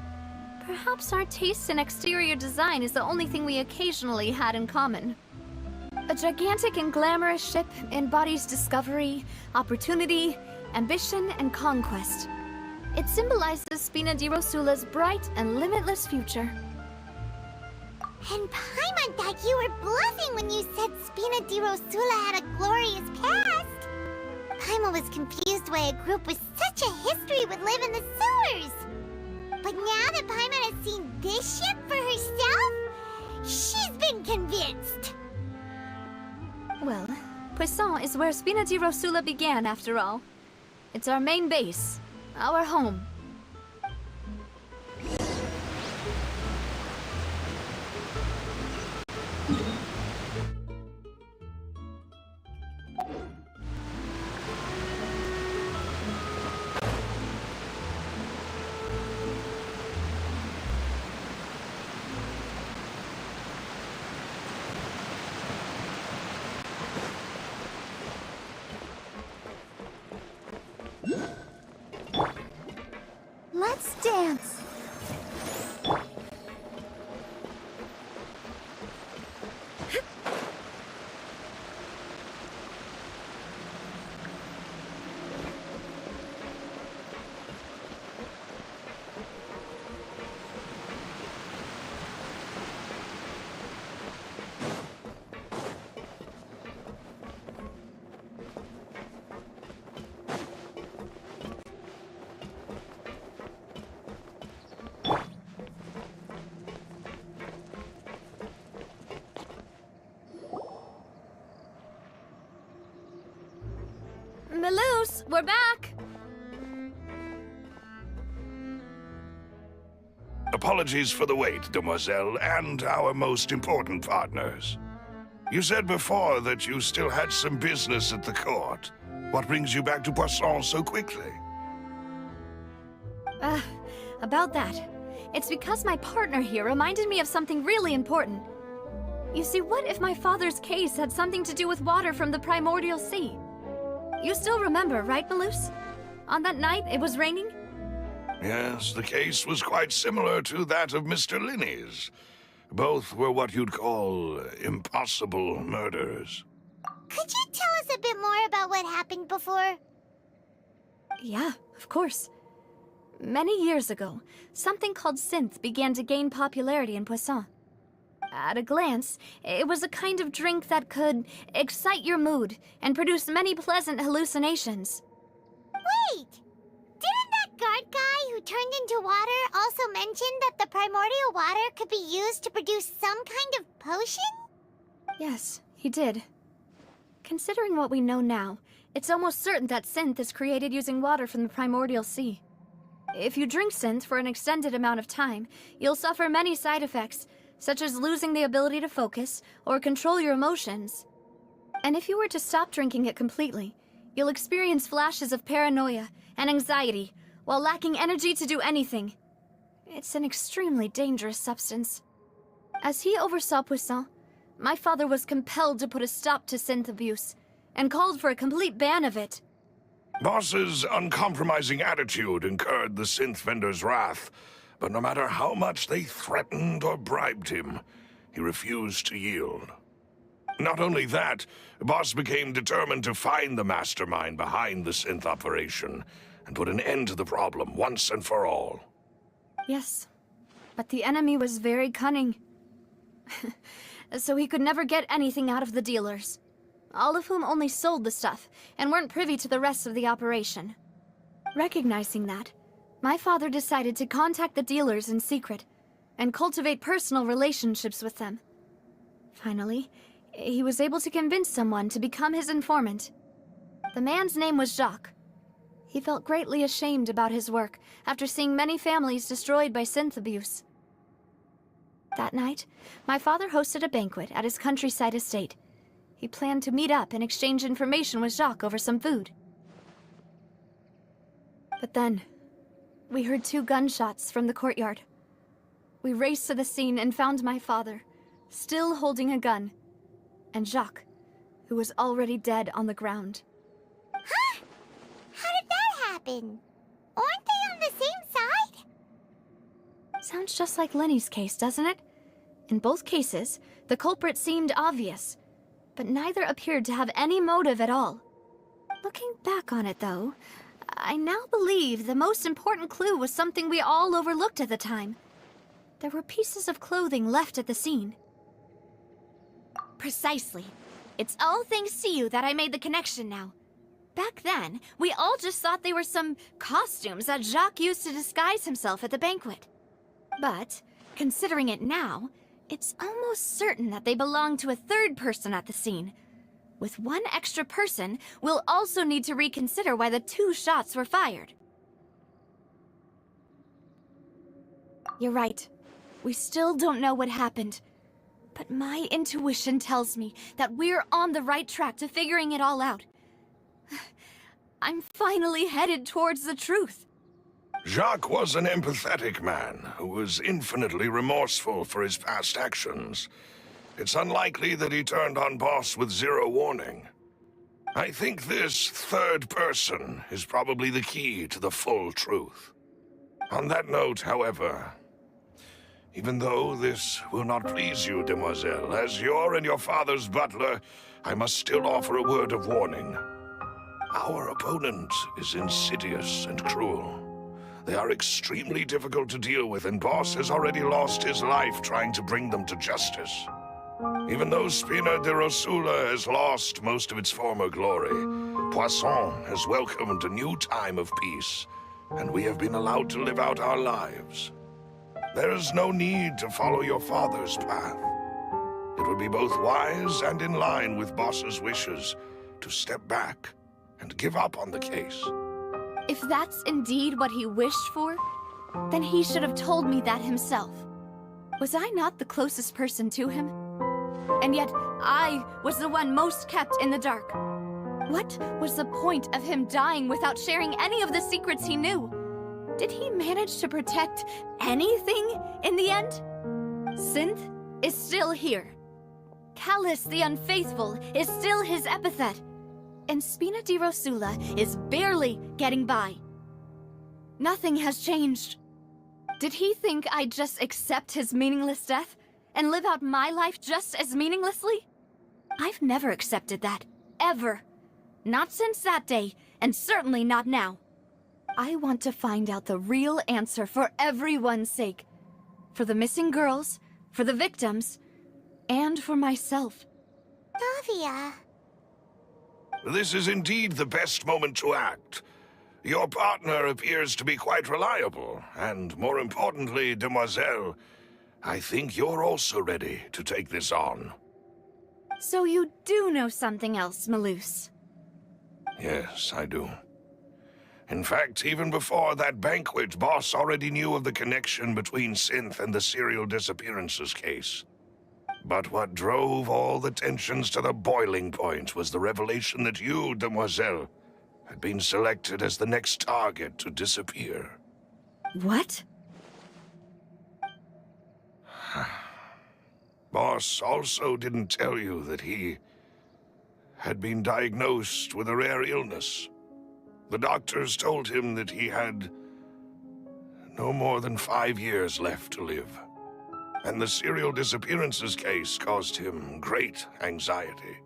S2: Perhaps our taste in exterior design is the only thing we occasionally had in common. A gigantic and glamorous ship embodies discovery, opportunity, ambition, and conquest. It symbolizes Spina di Rosula's bright and limitless future.
S3: And Paimon thought you were bluffing when you said Spina di Rosula had a glorious past. Paimon was confused why a group with such a history would live in the sewers. But now that Paimon has seen this ship for herself, she's been convinced.
S2: Well, Poisson is where Spina di Rosula began, after all. It's our main base, our home.
S3: Let's dance.
S2: Moose, we're back!
S7: Apologies for the wait, demoiselle, and our most important partners. You said before that you still had some business at the court. What brings you back to Poisson so quickly?
S2: About that. It's because my partner here reminded me of something really important. You see, what if my father's case had something to do with water from the primordial sea? You still remember, right, Malus? On that night, it was raining?
S7: Yes, the case was quite similar to that of Mr. Linney's. Both were what you'd call impossible murders.
S3: Could you tell us a bit more about what happened before?
S2: Yeah, of course. Many years ago, something called synth began to gain popularity in Poisson. At a glance, it was a kind of drink that could excite your mood and produce many pleasant hallucinations.
S3: Wait! Didn't that guard guy who turned into water also mention that the primordial water could be used to produce some kind of potion?
S2: Yes, he did. Considering what we know now, it's almost certain that synth is created using water from the primordial sea. If you drink synth for an extended amount of time, you'll suffer many side effects, such as losing the ability to focus or control your emotions. And if you were to stop drinking it completely, you'll experience flashes of paranoia and anxiety while lacking energy to do anything. It's an extremely dangerous substance. As he oversaw Poisson, my father was compelled to put a stop to synth abuse and called for a complete ban of it.
S7: Boss's uncompromising attitude incurred the synth vendor's wrath, but no matter how much they threatened or bribed him, he refused to yield. Not only that, Boss became determined to find the mastermind behind the synth operation and put an end to the problem once and for all.
S2: Yes, but the enemy was very cunning. So he could never get anything out of the dealers, all of whom only sold the stuff and weren't privy to the rest of the operation. Recognizing that, my father decided to contact the dealers in secret and cultivate personal relationships with them. Finally, he was able to convince someone to become his informant. The man's name was Jacques. He felt greatly ashamed about his work after seeing many families destroyed by synth abuse. That night, my father hosted a banquet at his countryside estate. He planned to meet up and exchange information with Jacques over some food. But then, we heard 2 gunshots from the courtyard. We raced to the scene and found my father, still holding a gun, and Jacques, who was already dead on the ground.
S3: Huh? How did that happen? Aren't they on the same side?
S2: Sounds just like Lenny's case, doesn't it? In both cases, the culprit seemed obvious, but neither appeared to have any motive at all. Looking back on it, though, I now believe the most important clue was something we all overlooked at the time. There were pieces of clothing left at the scene. Precisely. It's all thanks to you that I made the connection now. Back then, we all just thought they were some costumes that Jacques used to disguise himself at the banquet. But, considering it now, it's almost certain that they belong to a third person at the scene. With one extra person, we'll also need to reconsider why the 2 shots were fired. You're right. We still don't know what happened. But my intuition tells me that we're on the right track to figuring it all out. I'm finally headed towards the truth.
S7: Jacques was an empathetic man who was infinitely remorseful for his past actions. It's unlikely that he turned on Boss with 0 warning. I think this third person is probably the key to the full truth. On that note, however, even though this will not please you, demoiselle, as your and your father's butler, I must still offer a word of warning. Our opponent is insidious and cruel. They are extremely difficult to deal with, and Boss has already lost his life trying to bring them to justice. Even though Spina de Rosula has lost most of its former glory, Poisson has welcomed a new time of peace, and we have been allowed to live out our lives. There is no need to follow your father's path. It would be both wise and in line with Boss's wishes to step back and give up on the case.
S2: If that's indeed what he wished for, then he should have told me that himself. Was I not the closest person to him? And yet, I was the one most kept in the dark. What was the point of him dying without sharing any of the secrets he knew? Did he manage to protect anything in the end? Synth is still here. Callus the Unfaithful is still his epithet. And Spina di Rosula is barely getting by. Nothing has changed. Did he think I'd just accept his meaningless death and live out my life just as meaninglessly? I've never accepted that, ever. Not since that day, and certainly not now. I want to find out the real answer for everyone's sake. For the missing girls, for the victims, and for myself.
S3: Navia.
S7: This is indeed the best moment to act. Your partner appears to be quite reliable, and more importantly, Demoiselle, I think you're also ready to take this on.
S2: So you do know something else, Malus?
S7: Yes, I do. In fact, even before that banquet, Boss already knew of the connection between Synth and the serial disappearances case. But what drove all the tensions to the boiling point was the revelation that you, Demoiselle, had been selected as the next target to disappear.
S2: What?
S7: Boss also didn't tell you that he had been diagnosed with a rare illness. The doctors told him that he had no more than 5 years left to live. And the serial disappearances case caused him great anxiety.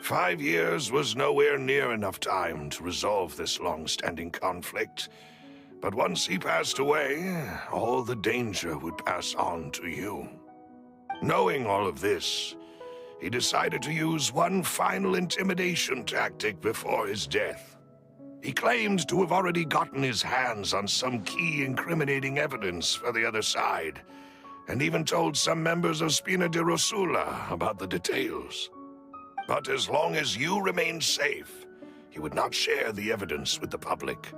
S7: 5 years was nowhere near enough time to resolve this long-standing conflict. But once he passed away, all the danger would pass on to you. Knowing all of this, he decided to use one final intimidation tactic before his death. He claimed to have already gotten his hands on some key incriminating evidence for the other side, and even told some members of Spina di Rosula about the details. But as long as you remained safe, he would not share the evidence with the public.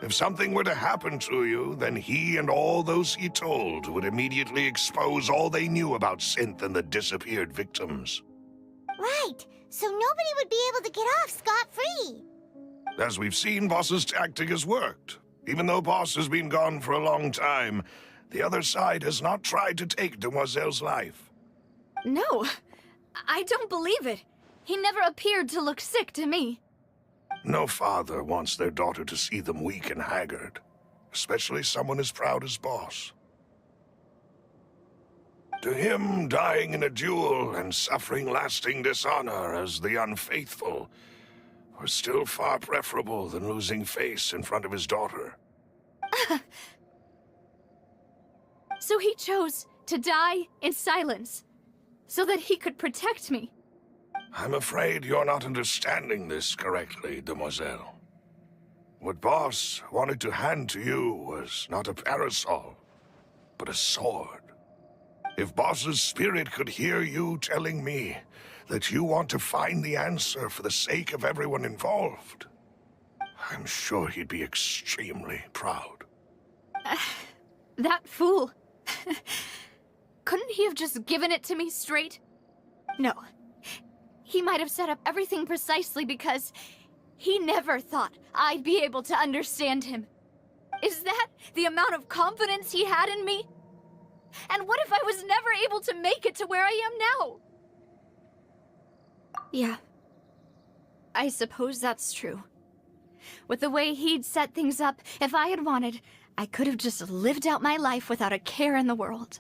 S7: If something were to happen to you, then he and all those he told would immediately expose all they knew about Synth and the disappeared victims.
S3: Right, so nobody would be able to get off scot-free.
S7: As we've seen, Boss's tactic has worked. Even though Boss has been gone for a long time, the other side has not tried to take Demoiselle's life.
S2: No, I don't believe it. He never appeared to look sick to me.
S7: No father wants their daughter to see them weak and haggard, especially someone as proud as Boss. To him, dying in a duel and suffering lasting dishonor as the Unfaithful was still far preferable than losing face in front of his daughter.
S2: So he chose to die in silence, so that he could protect me.
S7: I'm afraid you're not understanding this correctly, Demoiselle. What Boss wanted to hand to you was not a parasol, but a sword. If Boss's spirit could hear you telling me that you want to find the answer for the sake of everyone involved, I'm sure he'd be extremely proud.
S2: That fool. Couldn't he have just given it to me straight? No. He might have set up everything precisely because he never thought I'd be able to understand him. Is that the amount of confidence he had in me? And what if I was never able to make it to where I am now? Yeah. I suppose that's true. With the way he'd set things up, if I had wanted, I could have just lived out my life without a care in the world.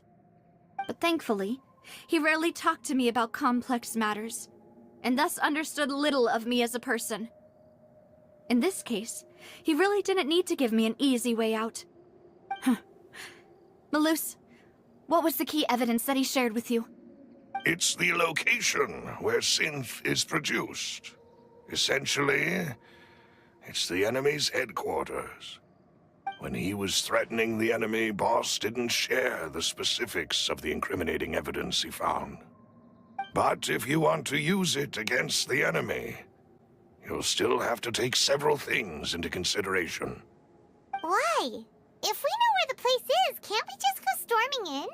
S2: But thankfully, he rarely talked to me about complex matters, and thus understood little of me as a person. In this case, he really didn't need to give me an easy way out. Malus, what was the key evidence that he shared with you?
S7: It's the location where Synth is produced. Essentially, it's the enemy's headquarters. When he was threatening the enemy, Boss didn't share the specifics of the incriminating evidence he found. But if you want to use it against the enemy, you'll still have to take several things into consideration.
S3: Why? If we know where the place is, can't we just go storming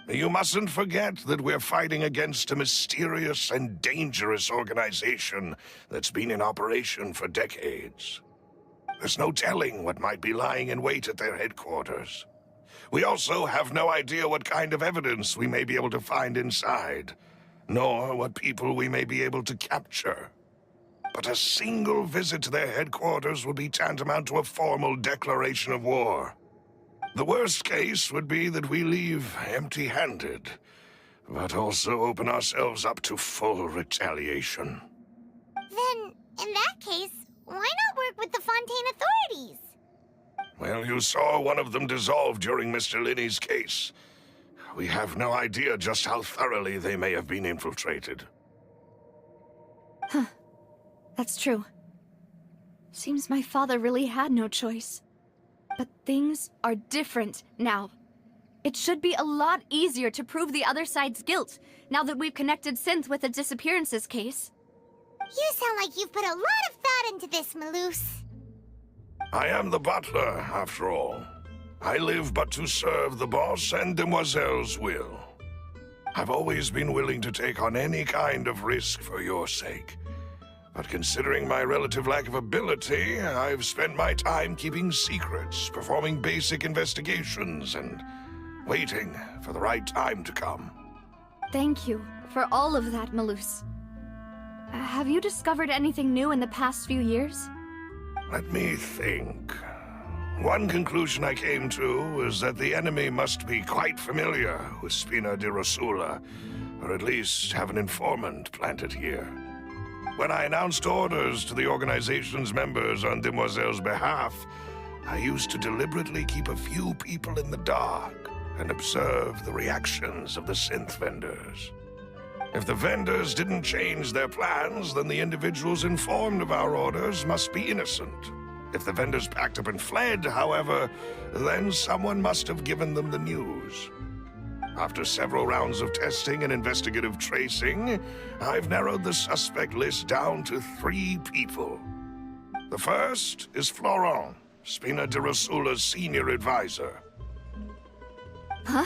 S3: in?
S7: You mustn't forget that we're fighting against a mysterious and dangerous organization that's been in operation for decades. There's no telling what might be lying in wait at their headquarters. We also have no idea what kind of evidence we may be able to find inside, nor what people we may be able to capture. But a single visit to their headquarters would be tantamount to a formal declaration of war. The worst case would be that we leave empty-handed, but also open ourselves up to full retaliation.
S3: Then, in that case, why not work with the Fontaine authorities?
S7: Well, you saw one of them dissolve during Mr. Linney's case. We have no idea just how thoroughly they may have been infiltrated.
S2: Huh. That's true. Seems my father really had no choice. But things are different now. It should be a lot easier to prove the other side's guilt, now that we've connected Synth with the disappearances case.
S3: You sound like you've put a lot of thought into this, Maloose.
S7: I am the butler, after all. I live but to serve the boss and Demoiselle's will. I've always been willing to take on any kind of risk for your sake. But considering my relative lack of ability, I've spent my time keeping secrets, performing basic investigations, and waiting for the right time to come.
S2: Thank you for all of that, Maloose. Have you discovered anything new in the past few years?
S7: Let me think. One conclusion I came to is that the enemy must be quite familiar with Spina di Rosula, or at least have an informant planted here. When I announced orders to the organization's members on Demoiselle's behalf, I used to deliberately keep a few people in the dark and observe the reactions of the synth vendors. If the vendors didn't change their plans, then the individuals informed of our orders must be innocent. If the vendors packed up and fled, however, then someone must have given them the news. After several rounds of testing and investigative tracing, I've narrowed the suspect list down to 3 people. The first is Florent, Spina di Rosula's senior advisor.
S2: Huh?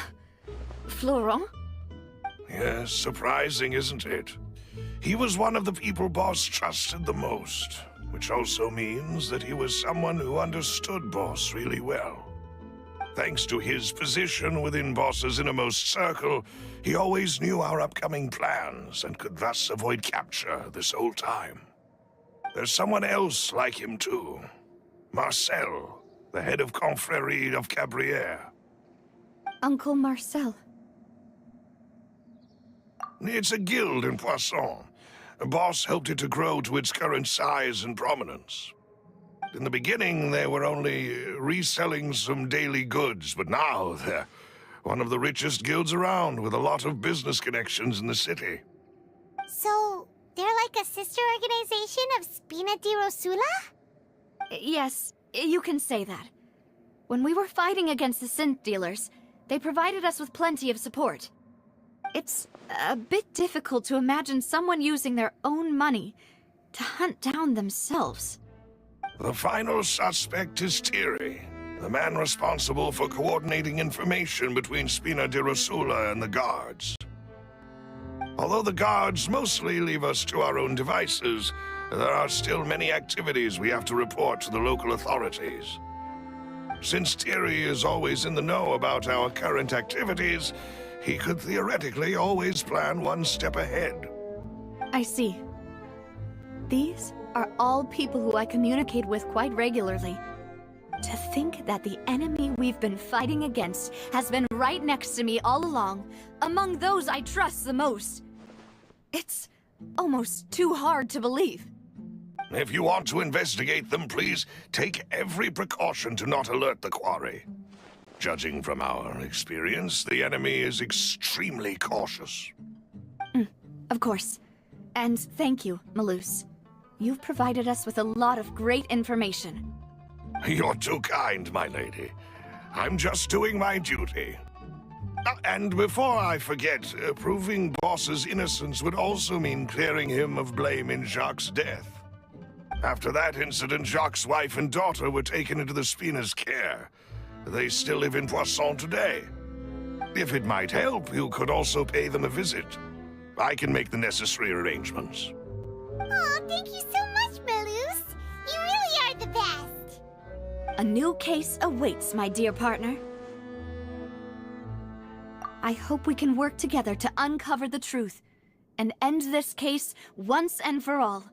S2: Florent?
S7: Yes, surprising, isn't it? He was one of the people Boss trusted the most, which also means that he was someone who understood Boss really well. Thanks to his position within Boss's innermost circle, he always knew our upcoming plans and could thus avoid capture this whole time. There's someone else like him too. Marcel, the head of Confrérie of Cabrières.
S2: Uncle Marcel.
S7: It's a guild in Poisson. Boss helped it to grow to its current size and prominence. In the beginning, they were only reselling some daily goods, but now they're one of the richest guilds around, with a lot of business connections in the city.
S3: So, they're like a sister organization of Spina di Rosula?
S2: Yes, you can say that. When we were fighting against the synth dealers, they provided us with plenty of support. It's a bit difficult to imagine someone using their own money to hunt down themselves.
S7: The final suspect is Thierry, the man responsible for coordinating information between Spina di Rosula and the guards. Although the guards mostly leave us to our own devices, there are still many activities we have to report to the local authorities. Since Thierry is always in the know about our current activities, he could theoretically always plan one step ahead.
S2: I see. These are all people who I communicate with quite regularly. To think that the enemy we've been fighting against has been right next to me all along, among those I trust the most. It's almost too hard to believe.
S7: If you want to investigate them, please take every precaution to not alert the quarry. Judging from our experience, the enemy is extremely cautious.
S2: Of course. And thank you, Maloose. You've provided us with a lot of great information.
S7: You're too kind, my lady. I'm just doing my duty. And before I forget, proving Boss's innocence would also mean clearing him of blame in Jacques' death. After that incident, Jacques' wife and daughter were taken into the Spina's care. They still live in Poisson today. If it might help, you could also pay them a visit. I can make the necessary arrangements.
S3: Oh, thank you so much, Malus. You really are the best.
S2: A new case awaits, my dear partner. I hope we can work together to uncover the truth and end this case once and for all.